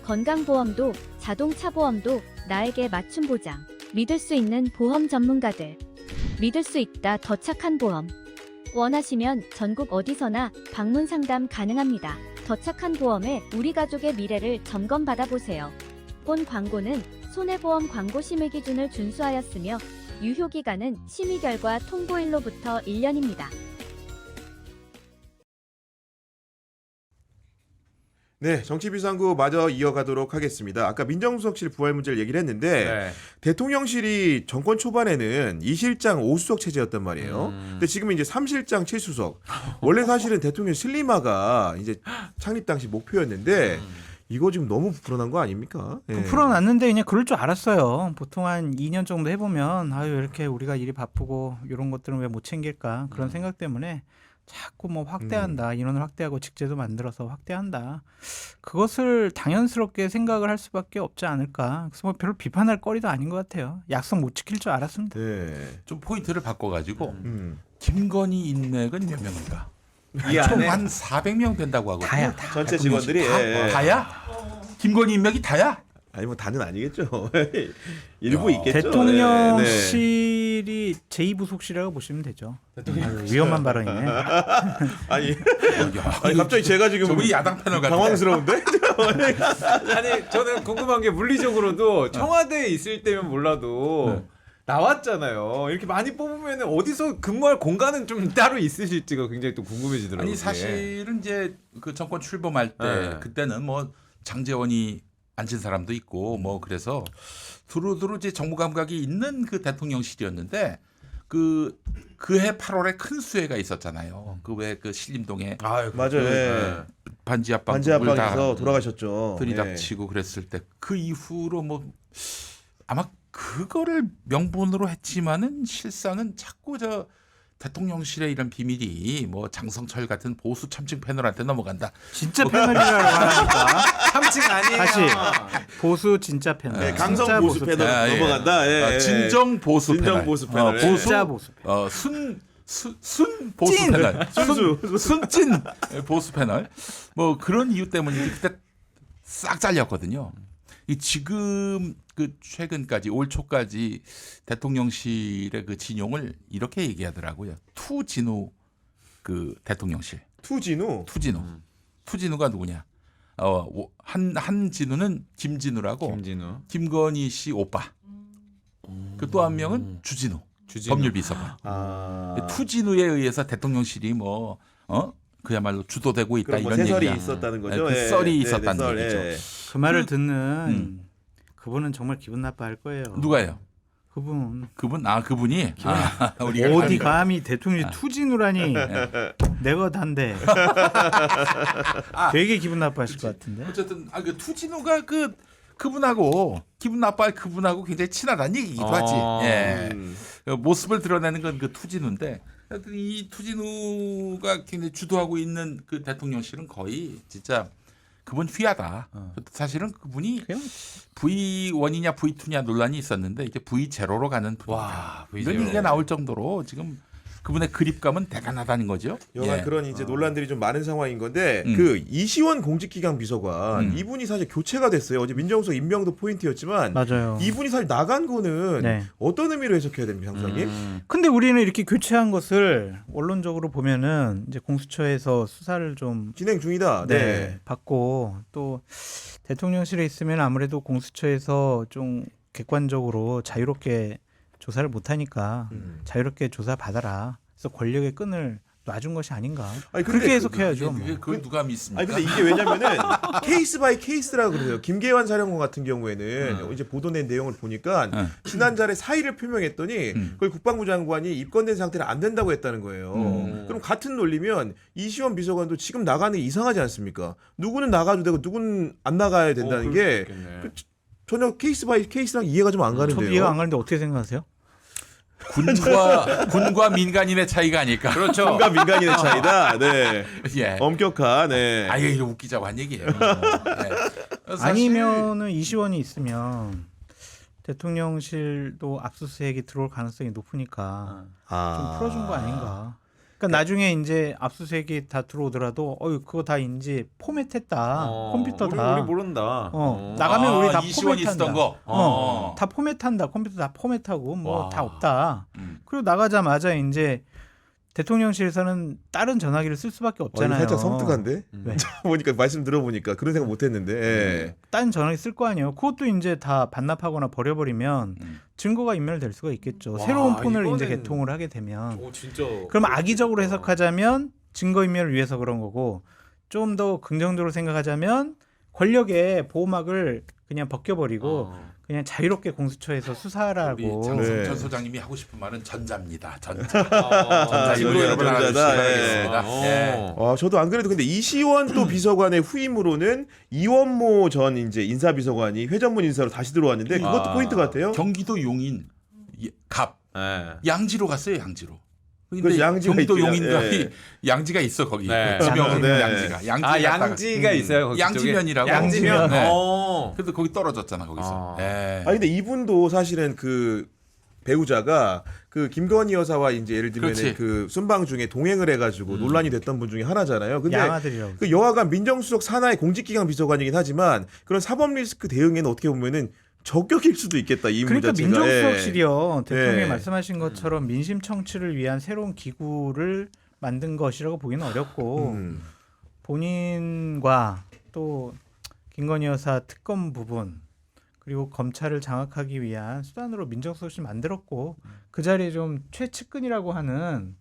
건강보험도 자동차 보험도 나에게 맞춤 보장. 믿을 수 있는 보험 전문가들. 믿을 수 있다 더 착한 보험. 원하시면 전국 어디서나 방문 상담 가능합니다. 더 착한 보험에 우리 가족의 미래를 점검받아보세요. 본 광고는 손해보험 광고 심의 기준을 준수하였으며 유효기간은 심의 결과 통보일로부터 1년입니다. 네, 정치비상구 마저 이어가도록 하겠습니다. 아까 민정수석실 부활 문제를 얘기를 했는데 네. 대통령실이 정권 초반에는 2실장 5수석 체제였단 말이에요. 근데 지금 이제 3실장 7수석. 원래 사실은 대통령 슬림화가 이제 창립 당시 목표였는데 이거 지금 너무 불안한 거 아닙니까? 예. 풀어놨는데 그냥 그럴 줄 알았어요. 보통 한 2년 정도 해보면 아유 이렇게 우리가 일이 바쁘고 이런 것들은 왜 못 챙길까 그런 생각 때문에 자꾸 뭐 확대한다. 인원을 확대하고 직제도 만들어서 확대한다. 그것을 당연스럽게 생각을 할 수밖에 없지 않을까. 그래서 뭐 별로 비판할 거리도 아닌 것 같아요. 약속 못 지킬 줄 알았습니다. 네. 좀 포인트를 바꿔가지고 음. 김건희 인맥은 몇 명인가? 이 총 안에 한 400명 된다고 하거든요. 다야. 전체 직원들이 예. 다야? 김건희 인맥이 다야? 아니 뭐 다는 아니겠죠. 일부 야. 있겠죠. 대통령실이 제2부속실이라고 보시면 되죠. 아유, 위험한 발언이네. 아니, 야, 아니 갑자기 제가 지금 저분이 야당 패널 같아. 당황스러운데? 아니 저는 궁금한 게 물리적으로도 청와대에 있을 때면 몰라도 나왔잖아요. 이렇게 많이 뽑으면 어디서 근무할 공간은 좀 따로 있으실지가 굉장히 또 궁금해지더라고요. 아니 그게. 사실은 이제 그 정권 출범할 때 네. 그때는 뭐 장제원이 앉은 사람도 있고 뭐 그래서 두루두루 이제 정무 감각이 있는 그 대통령실이었는데 그해 8월에 큰 수해가 있었잖아요. 그 왜 그 신림동에 아유, 맞아요. 예. 반지 압박 반지 압박에서 돌아가셨죠. 들이닥치고 그랬을 때 그 이후로 뭐 아마 그거를 명분으로 했지만은 실상은 자꾸 저 대통령실의 이런 비밀이 뭐 장성철 같은 보수 참칭 패널한테 넘어간다. 진짜 패널이라고 하니까 참칭 아니에요. 다시 보수 진짜 패널. 네, 진짜 강성 보수 패널 패널. 넘어간다. 예, 예. 진정 보수 진정 패널. 보수 패널. 보수 진짜 보수. 순 보수 찐. 패널. 순수. 순찐 보수 패널. 뭐 그런 이유 때문에 그때 싹 잘렸거든요. 이 지금 그 최근까지 올 초까지 대통령실의 그 진용을 이렇게 얘기하더라고요. 투진우 그 대통령실. 투진우. 투진우. 투진우가 누구냐? 한진우는 김진우라고 김진우. 김건희 씨 오빠. 그 또 한 명은 주진우. 법률비서관. 아. 투진우에 의해서 대통령실이 뭐 그야말로 주도되고 있다 그런 뭐 이런 새설이 얘기가. 있었다는 거죠. 그 예. 썰이 네, 있었다는 네, 썰, 얘기죠. 예. 그 말을 듣는 그분은 정말 기분 나빠할 거예요. 누가요? 그분 그분이 어디 감히 대통령이 투진우라니 내가 단데 되게 기분 나빠하실 것 같은데. 어쨌든 그 투진우가 그분하고 기분 나빠할 그분하고 굉장히 친하다는 얘기기도 하지. 예. 그 모습을 드러내는 건 그 투진우인데 하여튼 이 투진우가 굉장히 주도하고 있는 그 대통령실은 거의 진짜 그분 휘하다. 사실은 그분이 V1이냐 V2냐 논란이 있었는데 이제 V0로 가는 분이다. 와, 이런 얘기가 나올 정도로 지금 그분의 그립감은 대단하다는 거죠. 여간 예. 그런 이제 논란들이 좀 많은 상황인 건데 음. 그 이시원 공직기강 비서관 음. 이분이 사실 교체가 됐어요. 어제 민정수석 임명도 포인트였지만 맞아요. 이분이 사실 나간 거는 네. 어떤 의미로 해석해야 됩니까, 장사님? 근데 우리는 이렇게 교체한 것을 원론적으로 보면은 이제 공수처에서 수사를 좀 진행 중이다. 네. 받고 또 대통령실에 있으면 아무래도 공수처에서 좀 객관적으로 자유롭게 조사를 못하니까 자유롭게 조사 받아라. 그래서 권력의 끈을 놔준 것이 아닌가. 아니, 근데 그렇게 해석해야죠. 뭐. 그걸 누가 믿습니까? 아니 근데 이게 왜냐면은 케이스 바이 케이스라 그러세요. 김계환 사령관 같은 경우에는 이제 보도낸 내용을 보니까 지난달에 사의를 표명했더니 그걸 국방부 장관이 입건된 상태는 안 된다고 했다는 거예요. 그럼 같은 논리면 이시원 비서관도 지금 나가는 게 이상하지 않습니까? 누구는 나가도 되고 누구는 안 나가야 된다는 게 전혀 케이스 바이 케이스랑 이해가 좀 안 가는데요. 저도 이해가 안 가는데 어떻게 생각하세요? 군과 민간인의 차이가 아닐까. 그렇죠. 군과 민간인의 차이다. 네. 예. 엄격한. 네. 아예 이거 웃기자고 한 얘기예요. 네. 사실 아니면은 이시원이 있으면 대통령실도 압수수색이 들어올 가능성이 높으니까 좀 풀어준 거 아닌가. 그러니까 나중에 이제 압수수색이 다 들어오더라도 그거 다 이제 포맷했다. 컴퓨터 다. 우리 모른다. 나가면 우리 다 이시원이 포맷한다. 쓰던 거. 다 포맷한다. 컴퓨터 다 포맷하고 뭐 와. 다 없다. 그리고 나가자마자 이제 대통령실에서는 다른 전화기를 쓸 수밖에 없잖아요. 살짝 섬뜩한데? 왜? 보니까 말씀 들어보니까 그런 생각 못했는데. 예. 다른 전화기 쓸 거 아니에요. 그것도 이제 다 반납하거나 버려버리면 증거가 인멸될 수가 있겠죠. 와, 새로운 폰을 이거는- 이제 개통을 하게 되면. 진짜. 그럼 악의적으로 해석하자면 증거인멸을 위해서 그런 거고 좀 더 긍정적으로 생각하자면 권력의 보호막을 그냥 벗겨버리고 그냥 자유롭게 공수처에서 우리 수사하라고. 장성철 네. 소장님이 하고 싶은 말은 전자입니다. 전자. 전자 이걸로 여러분 전자다. 알아주시기 바라겠습니다. 저도 안 그래도 근데 이시원 또 비서관의 후임으로는 이원모 전 이제 인사비서관이 회전문 인사로 다시 들어왔는데 그것도 포인트 같아요. 경기도 용인 갑 네. 양지로 갔어요. 양지로. 근데 그래서 양지가 경기도 있죠. 용인갑이 예. 양지가 있어 거기. 네. 그 지명은 네. 양지가. 양지가 있어요. 거기 양지면이라고. 쪽에? 양지면. 네. 어. 그래도 거기 떨어졌잖아 거기서. 예. 근데 이분도 사실은 그 배우자가 그 김건희 여사와 이제 예를 들면 그렇지. 그 순방 중에 동행을 해가지고 논란이 됐던 분 중에 하나잖아요. 근데 양아들이라고. 그 여하간 민정수석 산하의 공직기강 비서관이긴 하지만 그런 사법 리스크 대응에는 어떻게 보면은 적격일 수도 있겠다. 이 인물 그러니까 자체가. 민정수석실이요. 대통령이 예. 말씀하신 것처럼 민심 청취를 위한 새로운 기구를 만든 것이라고 보기는 어렵고 본인과 또 김건희 여사 특검 부분 그리고 검찰을 장악하기 위한 수단으로 민정수석실 만들었고 그 자리에 좀 최측근이라고 하는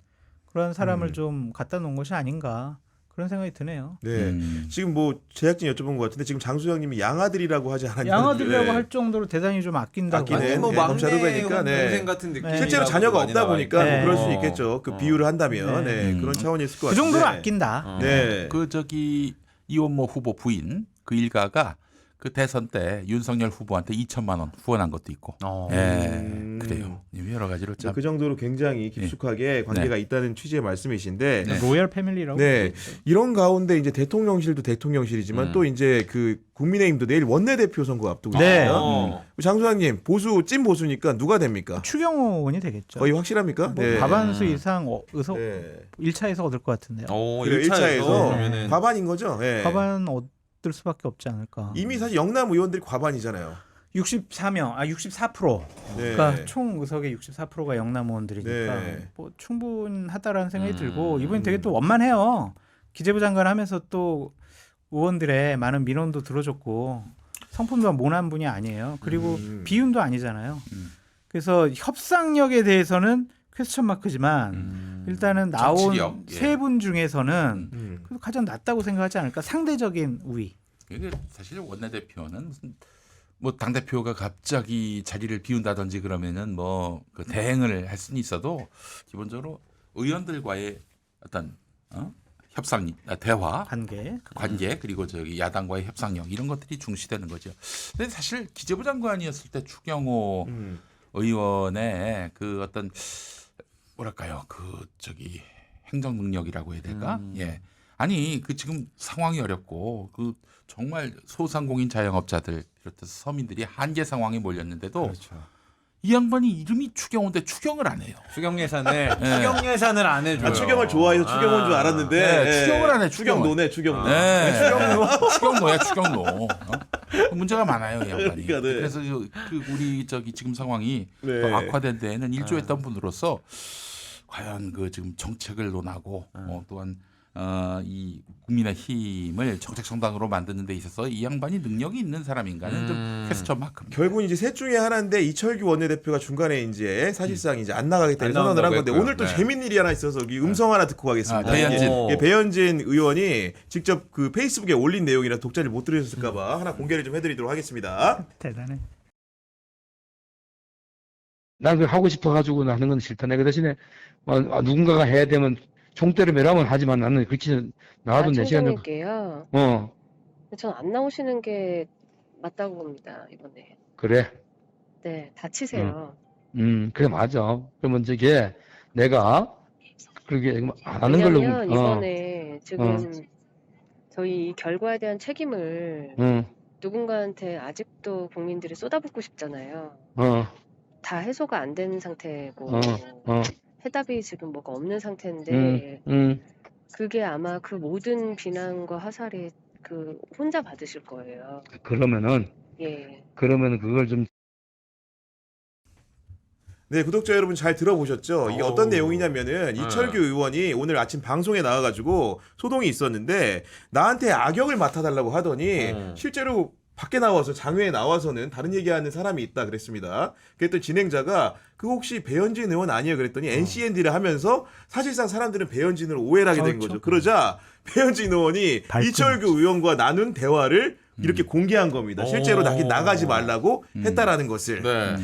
그런 사람을 좀 갖다 놓은 것이 아닌가 그런 생각이 드네요. 네. 지금 뭐 제작진 여쭤본 것 같은데 지금 장수영님이 양아들이라고 하지 않았나요? 양아들이라고 네. 할 정도로 대단히 좀 아낀다고. 아끼는 아니, 뭐 네, 막내 검찰 후배니까, 네. 동생 같은 느낌. 실제로 자녀가 없다 보니까 뭐 그럴 수 있겠죠. 그 비유를 한다면 네. 그런 차원이 있을 것 그 같은데. 정도로 아낀다. 네. 그 저기 이원모 후보 부인 그 일가가 그 대선 때 윤석열 후보한테 2천만 원 후원한 것도 있고. 예. 그래요. 여러 가지로 참. 그 정도로 굉장히 깊숙하게 관계가 있다는 취지의 말씀이신데 로얄 패밀리라고. 네. 이런 가운데 이제 대통령실도 대통령실이지만 또 이제 그 국민의힘도 내일 원내대표 선거 앞두고 네. 있어요. 장 소장님 보수 찐 보수니까 누가 됩니까? 추경호 의원이 되겠죠. 거의 확실합니까? 뭐 과반수 이상 의석 네. 1차에서 얻을 것 같은데요. 그래요, 1차에서 그러면은 과반인 거죠? 네. 과반 얻을 수밖에 없지 않을까. 이미 사실 영남 의원들이 과반이잖아요. 64%. 네. 그러니까 총 의석의 64%가 영남 의원들이니까 네. 뭐 충분하다라는 생각이 들고 이분이 되게 또 원만해요. 기재부 장관 하면서 또 의원들의 많은 민원도 들어줬고 성품도 모난 분이 아니에요. 그리고 비윤도 아니잖아요. 그래서 협상력에 대해서는 퀘스천 마크지만 일단은 나온 정치력, 예. 세 분 중에서는 그래도 가장 낫다고 생각하지 않을까. 상대적인 우위. 이게 사실 원내대표는 무슨 뭐 당 대표가 갑자기 자리를 비운다든지 그러면은 뭐 그 대행을 할 수는 있어도 기본적으로 의원들과의 어떤 협상, 대화, 관계. 그 관계 그리고 저기 야당과의 협상력 이런 것들이 중시되는 거죠. 근데 사실 기재부 장관이었을 때 추경호 의원의 그 어떤 뭐랄까요 그 저기 행정 능력이라고 해야 될까? 예. 아니 그 지금 상황이 어렵고 그 정말 소상공인 자영업자들 비롯해서 서민들이 한계 상황에 몰렸는데도 그렇죠. 이 양반이 이름이 추경호인데 추경을 안 해요. 추경 예산을 안 해줘요. 추경을 좋아해서 추경호인 줄 알았는데 네, 추경을 안 해. 추경노네 추경노. 네. 추경노야 추경노. 문제가 많아요 이 양반이. 그러니까, 네. 그래서 그 우리 저기 지금 상황이 네. 더 악화된 데에는 일조했던 분으로서 과연 그 지금 정책을 논하고 또한 이 국민의힘을 정책정당으로 만드는 데 있어서 이 양반이 능력이 있는 사람인가는 좀 퀘스천 마크입니다. 결국은 이제 셋 중에 하나인데 이철규 원내대표가 중간에 이제 사실상 이제 안 나가겠다는 안 선언을 한 건데 나온다고 오늘 또 했고요. 재밌는 일이 하나 있어서 이 음성 하나 듣고 가겠습니다. 배현진. 이게 배현진 의원이 직접 그 페이스북에 올린 내용이라 독자를 못 들으셨을까봐 하나 공개를 좀 해드리도록 하겠습니다. 대단해. 난 그 하고 싶어가지고 하는 건 싫다. 내가 대신에 누군가가 해야 되면 총대로 매라면 하지만 나는 그렇지 나와도 내 시간을 총장님께요. 전 안 나오시는 게 맞다고 봅니다 이번에. 그래. 네, 다치세요. 그래 맞아. 그러면 저게 내가 그렇게 안 하는 걸로. 왜냐면 이번에 지금 저희 이 결과에 대한 책임을 누군가한테 아직도 국민들이 쏟아붓고 싶잖아요. 다 해소가 안 된 상태고 해답이 지금 뭐가 없는 상태인데 그게 아마 그 모든 비난과 화살이 그 혼자 받으실 거예요. 그러면은 예. 그러면 그걸 좀 네, 구독자 여러분 잘 들어보셨죠? 이게 어떤 내용이냐면은 이철규 의원이 오늘 아침 방송에 나와가지고 소동이 있었는데 나한테 악역을 맡아달라고 하더니 실제로 밖에 나와서 장외에 나와서는 다른 얘기하는 사람이 있다 그랬습니다. 그랬더니 진행자가 그 혹시 배현진 의원 아니에요? 그랬더니 NCND를 하면서 사실상 사람들은 배현진을 오해를 하게 된 거죠. 그러자 배현진 의원이 발끈. 이철규 의원과 나눈 대화를 이렇게 공개한 겁니다. 실제로 나가지 말라고 했다라는 것을. 네.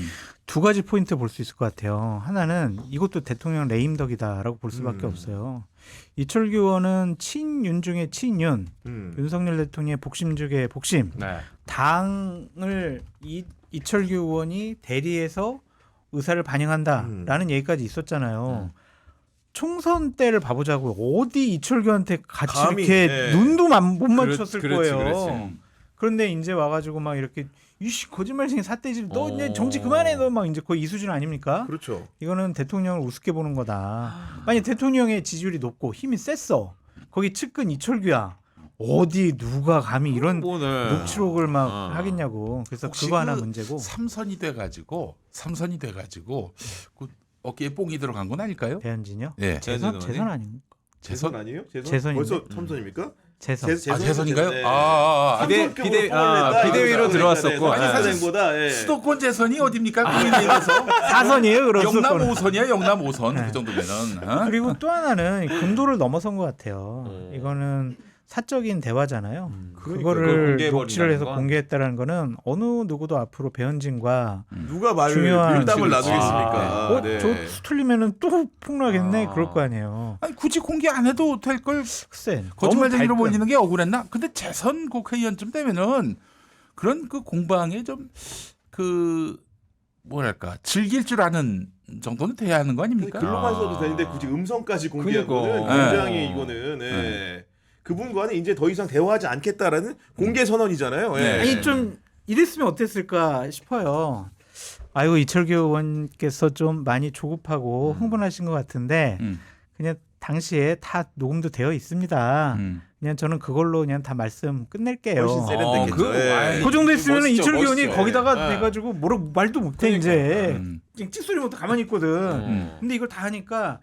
두 가지 포인트 볼 수 있을 것 같아요. 하나는 이것도 대통령 레임덕이다라고 볼 수밖에 없어요. 이철규 의원은 친윤 중에 친윤, 윤석열 대통령의 복심 중에 복심. 네. 당을 이철규 의원이 대리해서 의사를 반영한다라는 얘기까지 있었잖아요. 총선 때를 봐보자고요. 어디 이철규한테 같이 감히, 이렇게 네. 눈도 못 맞췄을 그렇지, 거예요. 그렇지. 그런데 이제 와가지고 막 이렇게 이씨 거짓말쟁이 삿대질 너 이제 정치 그만해 너 막 이제 거의 이 수준 아닙니까? 그렇죠. 이거는 대통령을 우습게 보는 거다. 만약 대통령의 지지율이 높고 힘이 셌어. 거기 측근 이철규야. 어디 누가 감히 이런 녹취록을 막 하겠냐고. 그래서 그거 하나 문제고. 삼선이 돼가지고 그 어깨에 뽕이 들어간 건 아닐까요? 배현진요? 네. 재선 아닙니까? 재선 아니에요? 재선인데? 벌써 삼선입니까? 재선. 아, 재선인가요? 네. 비대위로 들어왔었고. 사전보다 수도권 재선이 어딥니까? 국민의힘에서 4선이에요, 그럼. 영남 5선이야, 영남 5선 그 정도면은. 어? 그리고 또 하나는 금도를 넘어선 것 같아요. 이거는 사적인 대화잖아요. 그거를 공개해버린다는 녹취를 해서 건. 공개했다라는 거는 어느 누구도 앞으로 배현진과 누가 말을 중요한 밀당을 그렇지. 놔두겠습니까? 네. 저 틀리면은 또 폭로하겠네 그럴 거 아니에요. 아니 굳이 공개 안 해도 될 걸 글쎄 거짓말쟁이로 너무 몰리는 게 억울했나? 근데 재선 국회의원쯤 되면은 그런 그 공방에 좀 그 뭐랄까 즐길 줄 아는 정도는 돼야 하는 거 아닙니까? 글로만 써도 되는데 굳이 음성까지 공개한 그러니까. 거는 굉장히 이거는 그분과는 이제 더 이상 대화하지 않겠다라는 공개 선언이잖아요. 네. 아니 좀 이랬으면 어땠을까 싶어요. 아이고 이철규 의원께서 좀 많이 조급하고 흥분하신 것 같은데 그냥 당시에 다 녹음도 되어 있습니다. 그냥 저는 그걸로 그냥 다 말씀 끝낼게요. 훨씬 세련됐겠죠. 그 정도 했으면 멋있죠, 이철규 의원이 멋있죠. 거기다가 예. 해가지고 말도 못해 그러니까. 이제 그냥 찍소리 못하고 가만히 있거든. 음. 근데 이걸 다 하니까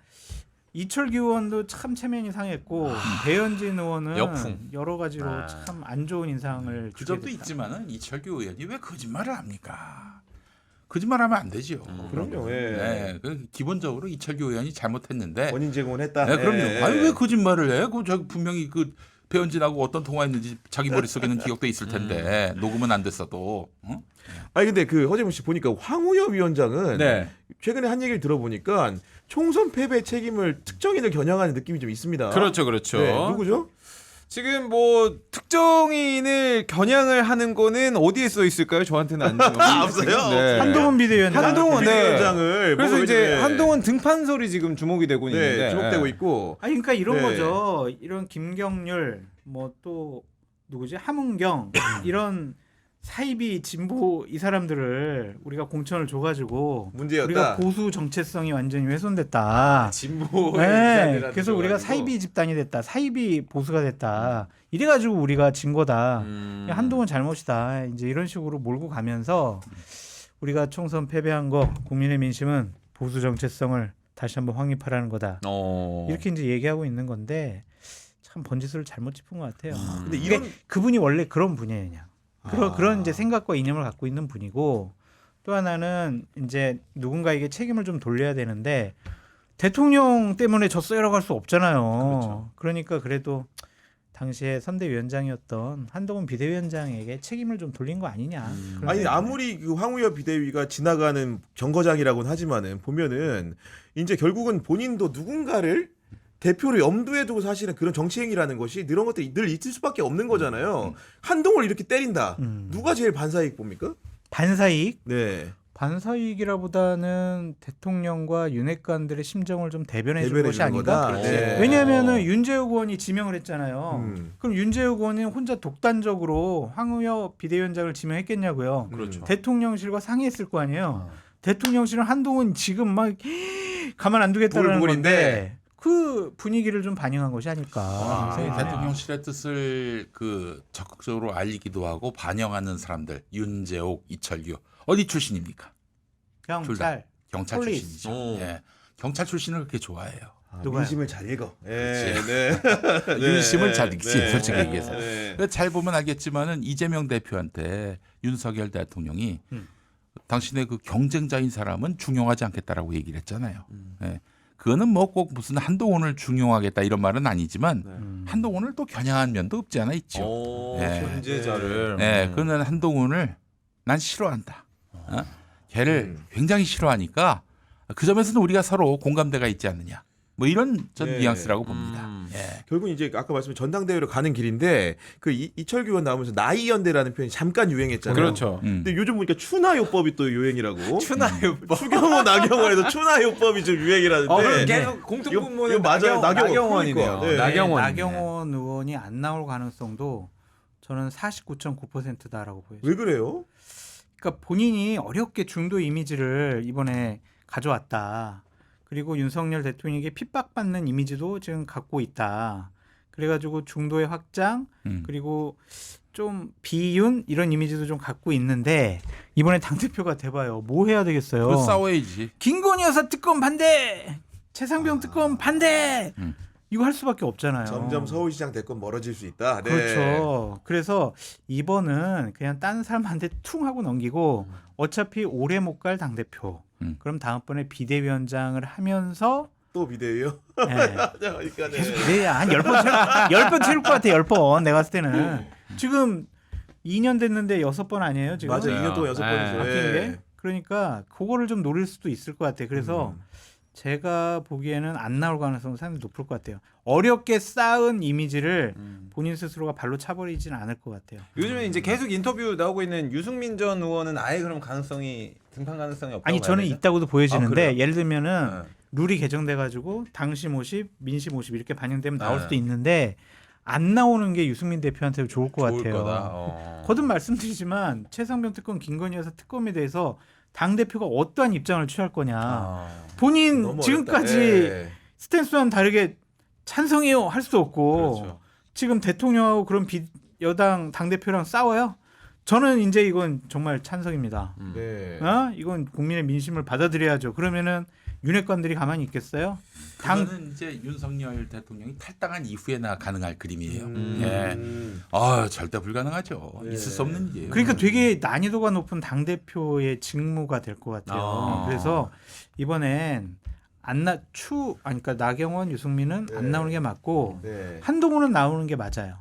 이철규 의원도 참 체면이 상했고 배현진 의원은 역풍. 여러 가지로 참 안 좋은 인상을 그 주게 점도 됐다. 있지만은 이철규 의원이 왜 거짓말을 합니까? 거짓말하면 안 되죠. 그럼요. 네, 그 기본적으로 이철규 의원이 잘못했는데. 원인 제공을 했다. 네, 그럼요. 예. 아니 왜 거짓말을 해? 그 자기 분명히 그 배현진하고 어떤 통화했는지 자기 머릿속에는 기억도 있을 텐데 녹음은 안 됐어도. 어? 아니 근데 그 허재문 씨 보니까 황우여 위원장은 네. 최근에 한 얘기를 들어보니까 총선 패배 책임을 특정인을 겨냥하는 느낌이 좀 있습니다. 그렇죠. 네, 누구죠? 지금 뭐 특정인을 겨냥을 하는 거는 어디에 써 있을까요? 저한테는 안 없어요? 네. 한동훈 비대위원장. 한동훈 네. 위원장을 그래서 이제 네. 한동훈 등판설이 지금 주목이 되고 있는데 네, 주목되고 있고. 아니 그러니까 이런 네. 거죠. 이런 김경률 뭐 또 누구지 함은경 이런 사이비 진보 이 사람들을 우리가 공천을 줘가지고 문제였다. 우리가 보수 정체성이 완전히 훼손됐다. 진보의 네, 기자들한테 그래서 우리가 줘가지고. 사이비 집단이 됐다. 사이비 보수가 됐다. 이래가지고 우리가 진 거다. 한동훈 잘못이다. 이제 이런 식으로 몰고 가면서 우리가 총선 패배한 거 국민의 민심은 보수 정체성을 다시 한번 확립하라는 거다. 이렇게 이제 얘기하고 있는 건데 참 번지수를 잘못 짚은 것 같아요. 근데 이게 이런 그분이 원래 그런 분이에요. 그냥. 그런 이제 생각과 이념을 갖고 있는 분이고 또 하나는 이제 누군가에게 책임을 좀 돌려야 되는데 대통령 때문에 졌어요라고 할 수 없잖아요. 그러니까 그래도 당시에 선대위원장이었던 한동훈 비대위원장에게 책임을 좀 돌린 거 아니냐. 그런 아니 생각이 아무리 그 황우여 비대위가 지나가는 정거장이라고는 하지만은 보면은 이제 결국은 본인도 누군가를 대표를 염두에 두고 사실은 그런 정치 행위라는 것이 이런 것들이 늘 있을 수밖에 없는 거잖아요. 한동훈을 이렇게 때린다. 누가 제일 반사이익 봅니까? 반사이익? 네. 반사이익이라보다는 대통령과 윤핵관들의 심정을 좀 대변해 준 것이 대변해주는 아닌가? 거다. 네. 왜냐하면은 윤재욱 의원이 지명을 했잖아요. 음. 그럼 윤재욱 의원이 혼자 독단적으로 황우여 비대위원장을 지명했겠냐고요. 그렇죠. 대통령실과 상의했을 거 아니에요. 대통령실은 한동훈 지금 막 가만 안 두겠다는 부글부글인데. 건데 그 분위기를 좀 반영한 것이 아닐까. 저희 생각이 드네요. 대통령실의 뜻을 그 적극적으로 알리기도 하고 반영하는 사람들 윤재옥, 이철규 어디 출신입니까? 경찰. 경찰 폴리스. 출신이죠. 예. 경찰 출신을 그렇게 좋아해요. 누가요? 민심을 잘 읽어. 네. 윤심을 잘 읽지, 솔직히 얘기해서. 네. 그러니까 잘 보면 알겠지만은 이재명 대표한테 윤석열 대통령이 당신의 그 경쟁자인 사람은 중용하지 않겠다라고 얘기를 했잖아요. 예. 그거는 뭐 꼭 무슨 한동훈을 중용하겠다 이런 말은 아니지만 한동훈을 또 겨냥한 면도 없지 않아 있죠. 예. 존재자를. 네, 그는 한동훈을 난 싫어한다. 걔를 굉장히 싫어하니까 그 점에서는 우리가 서로 공감대가 있지 않느냐. 뭐 이런 전 네. 뉘앙스라고 봅니다. 예. 결국 이제 아까 말씀드린 전당대회로 가는 길인데 그 이철규 의원 나오면서 나이연대라는 표현이 잠깐 유행했잖아요. 그렇죠. 근데 요즘 보니까 추나요법이 또 유행이라고. 추나요법. 추경호 나경원에서 추나요법이 좀 유행이라는데. 그럼 계속 공통분모는 이거 맞아요. 나경원이네요. 그러니까. 네. 나경원. 나경원 의원이 안 나올 가능성도 저는 49.9%다라고 보여요. 왜 그래요? 그러니까 본인이 어렵게 중도 이미지를 이번에 가져왔다. 그리고 윤석열 대통령에게 핍박받는 이미지도 지금 갖고 있다. 그래가지고 중도의 확장 그리고 좀 비윤 이런 이미지도 좀 갖고 있는데 이번에 당대표가 돼봐요. 뭐 해야 되겠어요? 그 싸워야지. 김건희 여사 특검 반대! 최상병 특검 반대! 이거 할 수밖에 없잖아요. 점점 서울시장 대권 멀어질 수 있다. 네. 그렇죠. 그래서 이번은 그냥 딴 사람한테 퉁 하고 넘기고 어차피 오래 못 갈 당대표. 그럼 다음번에 비대위원장을 하면서 또 비대위요? 네. 그러니까 네. 계속 비대위야. 한 10번 채울 것 같아. 10번. 내가 봤을 때는. 지금 2년 됐는데 6번 아니에요? 지금? 맞아. 2년 동안 6번이죠. 바뀐 게. 그러니까 그거를 좀 노릴 수도 있을 것 같아. 그래서 제가 보기에는 안 나올 가능성은 상당히 높을 것 같아요. 어렵게 쌓은 이미지를 본인 스스로가 발로 차버리지는 않을 것 같아요. 요즘에 이제 계속 인터뷰 나오고 있는 유승민 전 의원은 아예 그럼 등판 가능성이 없다고 아니 저는 봐야 되죠? 있다고도 보여지는데 그래요? 예를 들면은 네. 룰이 개정돼 가지고 당심 50, 민심 50 이렇게 반영되면 나올 네. 수도 있는데 안 나오는 게 유승민 대표한테 좋을 것 좋을 같아요. 거다. 거듭 말씀드리지만 최상병 특검, 김건희 여사 특검에 대해서 당 대표가 어떠한 입장을 취할 거냐. 본인 너무 지금까지 어렵다. 네. 스탠스와는 다르게 찬성해요 할 수도 없고 그렇죠. 지금 대통령하고 그런 여당 당 대표랑 싸워요. 저는 이제 이건 정말 찬성입니다. 네. 이건 국민의 민심을 받아들여야죠. 그러면은 윤핵관들이 가만히 있겠어요? 그거는 이제 윤석열 대통령이 탈당한 이후에나 가능할 그림이에요. 예. 음. 절대 불가능하죠. 네. 있을 수 없는 일이에요. 그러니까 되게 난이도가 높은 당 대표의 직무가 될 것 같아요. 그래서 이번엔 그러니까 나경원, 유승민은 네. 안 나오는 게 맞고 네. 한동훈은 나오는 게 맞아요.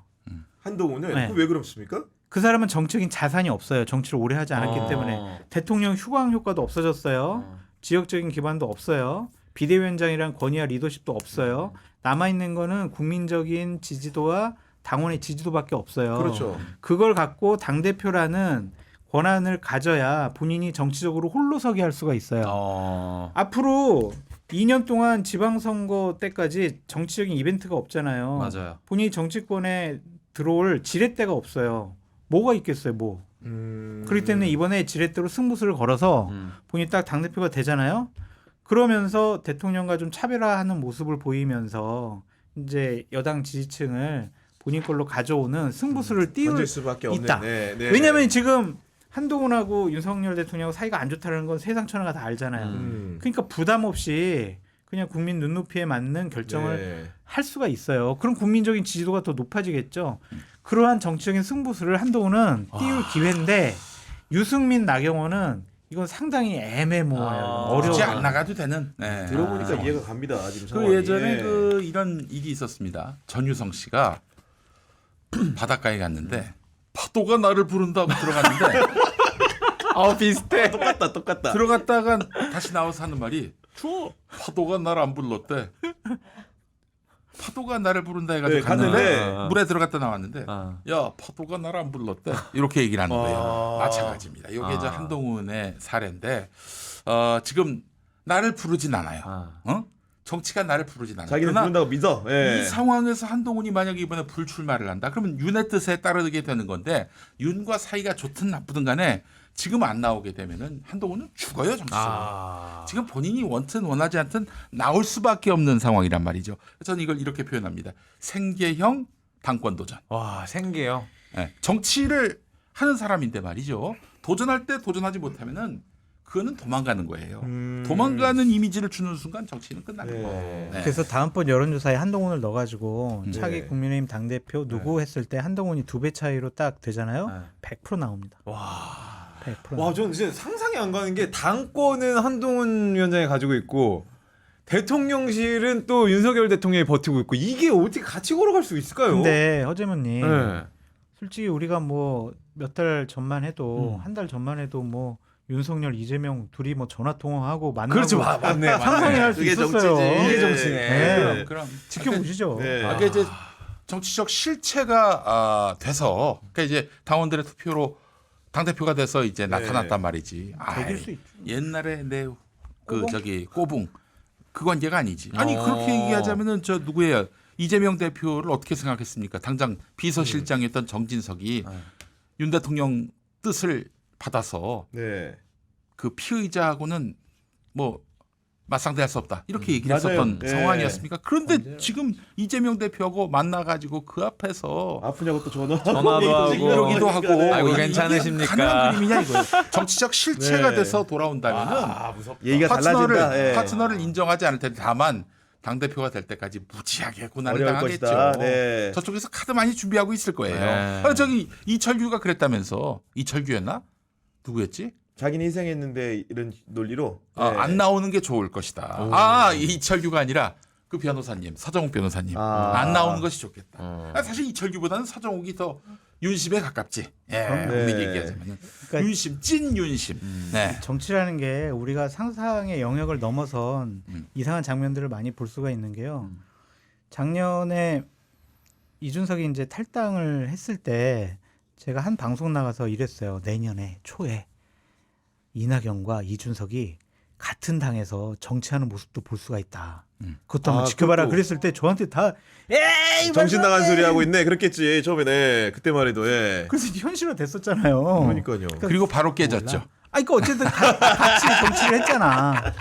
한동훈은 네. 왜 그렇습니까? 그 사람은 정치적인 자산이 없어요. 정치를 오래 하지 않았기 때문에 대통령 휴강 효과도 없어졌어요. 지역적인 기반도 없어요. 비대위원장이란 권위와 리더십도 없어요. 남아있는 거는 국민적인 지지도와 당원의 지지도밖에 없어요. 그렇죠. 그걸 갖고 당대표라는 권한을 가져야 본인이 정치적으로 홀로서기 할 수가 있어요. 앞으로 2년 동안 지방선거 때까지 정치적인 이벤트가 없잖아요. 맞아요. 본인이 정치권에 들어올 지렛대가 없어요. 뭐가 있겠어요, 뭐. 그렇기 때문에 이번에 지렛대로 승부수를 걸어서 본인이 딱 당대표가 되잖아요. 그러면서 대통령과 좀 차별화하는 모습을 보이면서 이제 여당 지지층을 본인 걸로 가져오는 승부수를 띄울 던질 수밖에 없는. 있다. 네, 네. 왜냐하면 지금 한동훈하고 윤석열 대통령하고 사이가 안 좋다는 건 세상 천하가 다 알잖아요. 그러니까 부담 없이 그냥 국민 눈높이에 맞는 결정을 네. 할 수가 있어요. 그럼 국민적인 지지도가 더 높아지겠죠. 그러한 정치적인 승부수를 한동훈은 띄울 기회인데 유승민, 나경원은 이건 상당히 애매모호해요. 어려워요. 굳이 안 나가도 되는. 네. 들어보니까 이해가 갑니다. 지금 상황이. 그 예전에 예. 그 이런 일이 있었습니다. 전유성 씨가 바닷가에 갔는데 파도가 나를 부른다고 들어갔는데 비슷해. 똑같다. 들어갔다가 다시 나와서 하는 말이 파도가 날 안 불렀대. 파도가 나를 부른다 해가지고 네, 갔는데 갔는데 물에 들어갔다 나왔는데 야 파도가 나를 안 불렀대 이렇게 얘기를 하는 거예요. 마찬가지입니다. 이게 저 한동훈의 사례인데 지금 나를 부르진 않아요. 정치가 나를 부르진 않아요. 자기는 그러나 부른다고 믿어. 예. 이 상황에서 한동훈이 만약에 이번에 불출마를 한다. 그러면 윤의 뜻에 따르게 되는 건데 윤과 사이가 좋든 나쁘든 간에 지금 안 나오게 되면은 한동훈은 죽어요 정치적으로. 지금 본인이 원든 원하지 않든 나올 수밖에 없는 상황이란 말이죠. 저는 이걸 이렇게 표현합니다. 생계형 당권 도전. 와, 생계요. 네, 정치를 하는 사람인데 말이죠. 도전할 때 도전하지 못하면은 그거는 도망가는 거예요. 도망가는 이미지를 주는 순간 정치는 끝나는 네. 거예요. 네. 그래서 다음번 여론조사에 한동훈을 넣어가지고 네. 차기 국민의힘 당대표 누구 했을 때 한동훈이 2배 차이로 딱 되잖아요. 100% 나옵니다. 100%. 와, 저는 진짜 상상이 안 가는 게 당권은 한동훈 위원장이 가지고 있고 대통령실은 또 윤석열 대통령이 버티고 있고 이게 어떻게 같이 걸어갈 수 있을까요? 근데 허재문님 네. 솔직히 우리가 뭐 몇 달 전만 해도 한 달 전만 해도 뭐 윤석열, 이재명 둘이 뭐 전화 통화하고 만나고 그렇죠. 맞네. 상상할 수 그게 있었어요. 정치지. 이게 정치네. 네. 그럼 지켜보시죠. 네. 이게 이제 정치적 실체가 돼서 그러니까 이제 당원들의 투표로 당 대표가 돼서 이제 나타났단 말이지. 되길 수 있죠. 옛날에 내 그 꼬붕? 저기 꼬붕 그 관계가 아니지. 아니 어. 그렇게 얘기하자면은 저 누구예요? 이재명 대표를 어떻게 생각했습니까? 당장 비서실장이었던 정진석이 윤 대통령 뜻을 받아서 네. 그 피의자하고는 뭐 맞상대할 수 없다 이렇게 얘기를 맞아요. 했었던 네. 상황이었습니까? 그런데 맞아요. 지금 이재명 대표하고 만나가지고 그 앞에서 아프냐고 또 전화도 하고. 이러기도 하고 아이고, 이게 괜찮으십니까? 가능한 그림이냐 이거예요. 정치적 실체가 네. 돼서 돌아온다면은 아, 무섭다. 얘기가 달라진다. 예. 파트너를 인정하지 않을 텐데 다만 당 대표가 될 때까지 무지하게 고난을 어려울 당하겠죠. 것이다. 네. 저쪽에서 카드 많이 준비하고 있을 거예요. 네. 아, 저기 이철규가 그랬다면서 이철규였나? 누구였지? 자기는 희생했는데 이런 논리로 아, 네. 안 나오는 게 좋을 것이다. 아, 이철규가 아니라 그 변호사님, 서정욱 변호사님. 안 나오는 것이 좋겠다. 아, 사실 이철규보다는 서정욱이 더 윤심에 가깝지. 예, 국민 네. 얘기하자면 그러니까 윤심, 찐 윤심. 네. 정치라는 게 우리가 상상의 영역을 넘어선 이상한 장면들을 많이 볼 수가 있는 게요. 작년에 이준석이 이제 탈당을 했을 때 제가 한 방송 나가서 이랬어요. 내년에 초에 이낙연과 이준석이 같은 당에서 정치하는 모습도 볼 수가 있다. 그것도 한번 아, 지켜봐라. 그것도. 그랬을 때 저한테 다 에이 정신 말도 안 나간 돼! 소리 하고 있네. 그랬겠지 처음에. 네. 그때만 해도. 예. 그래서 현실화 됐었잖아요. 그러니까요. 그리고 바로 깨졌죠. 아니, 그 어쨌든 같이 정치를 했잖아.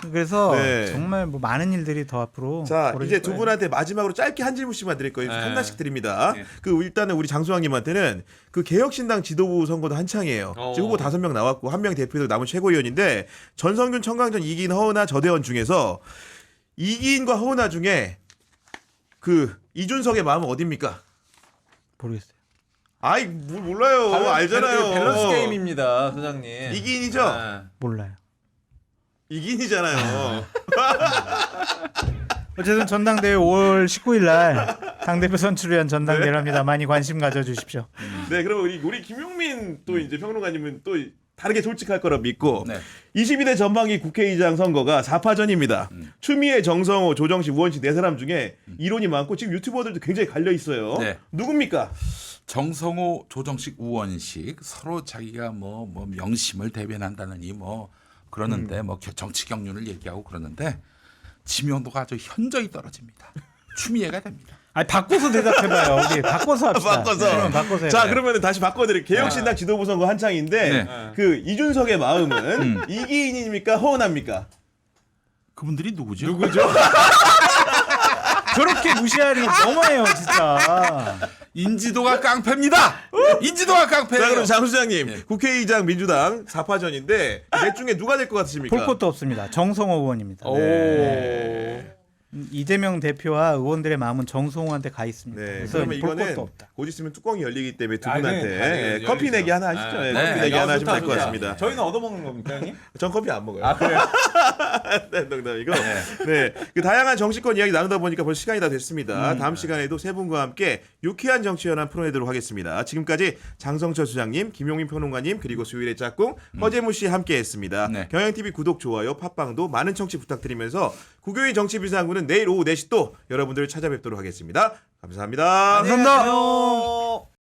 그래서 네. 정말 뭐 많은 일들이 더 앞으로 자, 벌어질 이제 두 거예요. 분한테 마지막으로 짧게 한 질문씩만 드릴 거예요. 네. 하나씩 드립니다. 네. 그 일단은 우리 장수왕님한테는 그 개혁신당 지도부 선거도 한창이에요. 지금 후보 5명 나왔고 한 명 대표도 남은 최고위원인데 전성균, 청강전, 이기인, 허은하, 저대원 중에서 이기인과 허은하 중에 그 이준석의 마음은 어딥니까? 모르겠어요. 아이 몰라요. 알잖아요. 밸런스 게임입니다, 소장님. 이기인이죠? 네. 몰라요. 이기인이잖아요. 어쨌든 전당대회 5월 19일 날 당대표 선출을 위한 전당대회를 합니다. 많이 관심 가져주십시오. 네, 그럼 우리 김용민 또 이제 평론가님은 또 다르게 솔직할 거라 믿고 네. 22대 전반기 국회의장 선거가 4파전입니다. 추미애, 정성호, 조정식, 우원식 네 사람 중에 이론이 많고 지금 유튜버들도 굉장히 갈려 있어요. 네. 누굽니까? 정성호, 조정식, 우원식 서로 자기가 뭐 명심을 대변한다느니 뭐 그러는데 뭐 정치 경륜을 얘기하고 그러는데 지명도가 아주 현저히 떨어집니다. 추미애가 됩니다. 아니 바꿔서 대답해봐요. 우리 바꿔서 합시다. 바꿔서. 그러면 바꿔서 해봐요. 자, 그러면 다시 바꿔드릴게요. 개혁신당 지도부 선거 한창인데 네. 그 이준석의 마음은 이기인입니까? 허은하입니까? 그분들이 누구죠? 저렇게 무시하는 게 너무해요, 진짜. 인지도가 깡패입니다. 인지도가 깡패예요. 자, 그럼 장 수장님 예. 국회의장 민주당 4파전인데 넷 중에 누가 될 것 같으십니까? 볼 것도 없습니다. 정성호 의원입니다. 오. 이재명 대표와 의원들의 마음은 정성호한테 가 있습니다. 네, 그래서 그러면 볼 이거는 것도 없다. 곧 있으면 뚜껑이 열리기 때문에 두 아, 분한테 네, 네, 예, 커피 열리죠. 내기 하나 하시죠. 아, 예, 네. 커피 내기 하나 하시면 될 것 좋다. 같습니다. 저희는 얻어먹는 겁니까, 형님? 전 커피 안 먹어요. 아, 그래요? 농담이고. 네, 그 다양한 정치권 이야기 나누다 보니까 벌써 시간이 다 됐습니다. 다음 시간에도 세 분과 함께 유쾌한 정치연합 풀어내도록 하겠습니다. 지금까지 장성철 수장님, 김용민 평론가님, 그리고 수요일의 짝꿍 허재무 씨 함께했습니다. 네. 경향TV 구독, 좋아요, 팟빵도 많은 청취 부탁드리면서 국요일 정치비상구는 내일 오후 4시 또 여러분들을 찾아뵙도록 하겠습니다. 감사합니다. 감사합니다. 안녕.